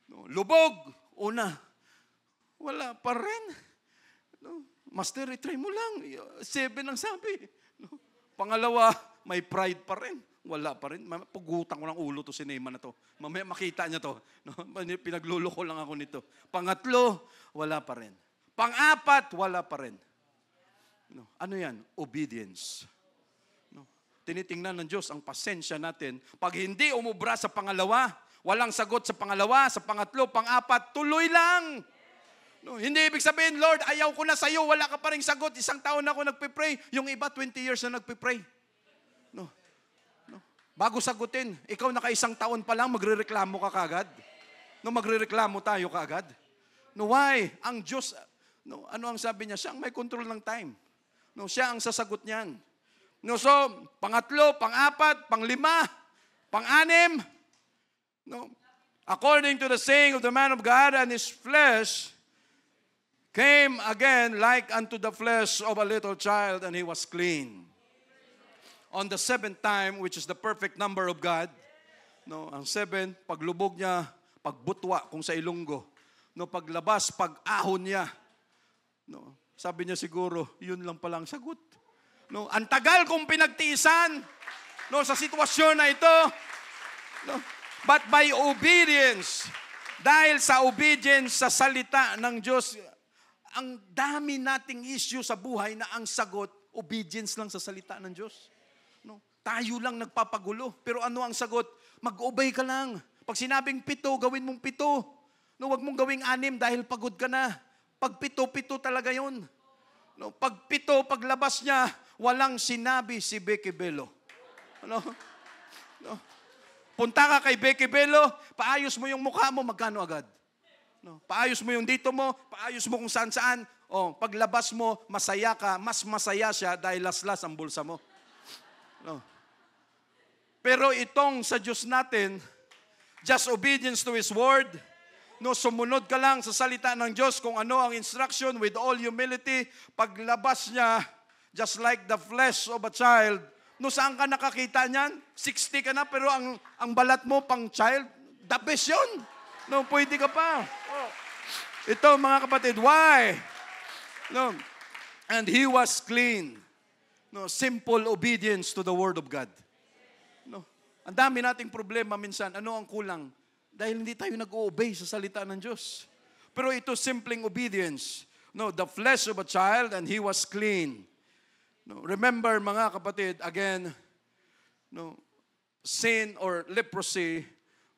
No, lubog, una. Wala pa rin. No, Master, try mo lang. 7 ang sabi. No, pangalawa, may pride pa rin. Wala pa rin. Pugutan ko ng ulo to si Naaman na to. Mamaya makita niya to. No, pinagluloko lang ako nito. Pangatlo, wala pa rin. Pang-apat, wala pa rin. No, ano yan? Obedience. No, tinitingnan ng Diyos ang pasensya natin. Pag hindi umubra sa pangalawa, walang sagot sa pangalawa, sa pangatlo, pang-apat, tuloy lang. No, hindi ibig sabihin, Lord, ayaw ko na sa iyo, wala ka pa ring sagot. 1 taon na ako nagpipray. Yung iba, 20 years na nagpipray. No. Bago sagutin, ikaw naka 1 taon pa lang, magrereklamo ka kagad. No, magrereklamo tayo kagad. No, why? Ang Diyos, no, ano ang sabi niya? Siya ang may control ng time. No, siya ang sasagot niyan. No, so, pangatlo, pang-apat, pang-5, pang-6. No, according to the saying of the man of God, and his flesh came again like unto the flesh of a little child, and he was clean. On the 7th time, which is the perfect number of God, no, ang 7, paglubog niya, pagbutwa kung sa Ilonggo, no, paglabas, pag-ahon niya, no, sabi niya siguro, yun lang palang sagot. No, ang tagal kong pinagtiisan, no, sa sitwasyon na ito, no, but by obedience, dahil sa obedience sa salita ng Diyos, ang dami nating issue sa buhay na ang sagot, obedience lang sa salita ng Diyos. No, tayo lang nagpapagulo. Pero ano ang sagot? Mag-obey ka lang. Pag sinabing 7, gawin mong 7. No, wag mong gawing 6 dahil pagod ka na. Pag 7 talaga yun. No, pag 7, paglabas niya, walang sinabi si Becky Bello. Ano? No. Punta ka kay Becky Bello, paayos mo yung mukha mo, magkano agad? No, paayos mo yung dito mo, paayos mo kung saan-saan. Oh, paglabas mo, masaya ka, mas masaya siya dahil laslas ang bulsa mo. No. Pero itong sa Diyos natin, just obedience to His word. No, sumunod ka lang sa salita ng Diyos kung ano ang instruction with all humility. Paglabas niya, just like the flesh of a child. No, saan ka nakakita niyan? 60 ka na pero ang balat mo pang child, the best yun. No, pwede ka pa. Oh. Ito mga kapatid, why? No. And he was clean. No, simple obedience to the word of God. No. Ang dami nating problema minsan. Ano ang kulang? Dahil hindi tayo nag-o-obey sa salita ng Diyos. Pero ito simpleng obedience. No, the flesh of a child and he was clean. No, remember mga kapatid, again, no, sin or leprosy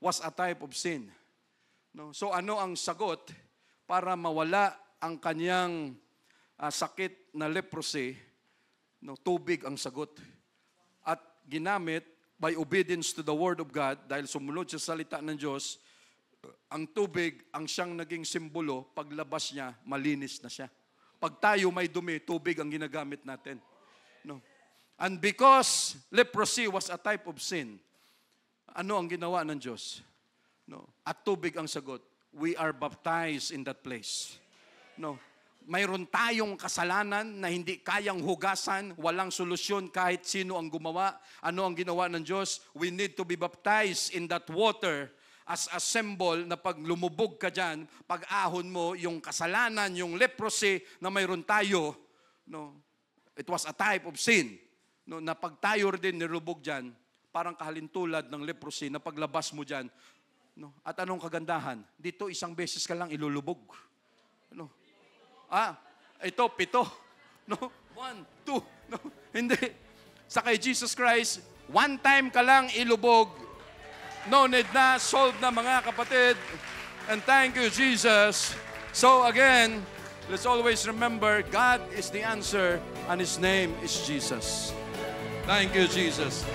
was a type of sin. No, so ano ang sagot para mawala ang kanyang sakit na leprosy? No, tubig ang sagot. At ginamit by obedience to the word of God, dahil sumunod sa salita ng Diyos, ang tubig ang siyang naging simbolo, paglabas niya, malinis na siya. Pag tayo may dumi, tubig ang ginagamit natin. No. And because leprosy was a type of sin, ano ang ginawa ng Diyos? No. At tubig ang sagot. We are baptized in that place. No. Mayroon tayong kasalanan na hindi kayang hugasan, walang solusyon kahit sino ang gumawa. Ano ang ginawa ng Diyos? We need to be baptized in that water as a symbol na pag lumubog ka dyan, pag ahon mo yung kasalanan, yung leprosy na mayroon tayo, no, it was a type of sin. No, na pag tayo rin nilubog dyan, parang kahalintulad ng leprosy na paglabas mo dyan. No, at anong kagandahan? Dito isang beses ka lang ilulubog. No. Ito 7. No? 1, 2. No, hindi. Sa kay Jesus Christ, one time ka lang ilubog. No need na, solved na mga kapatid. And thank you, Jesus. So again, let's always remember, God is the answer and His name is Jesus. Thank you, Jesus.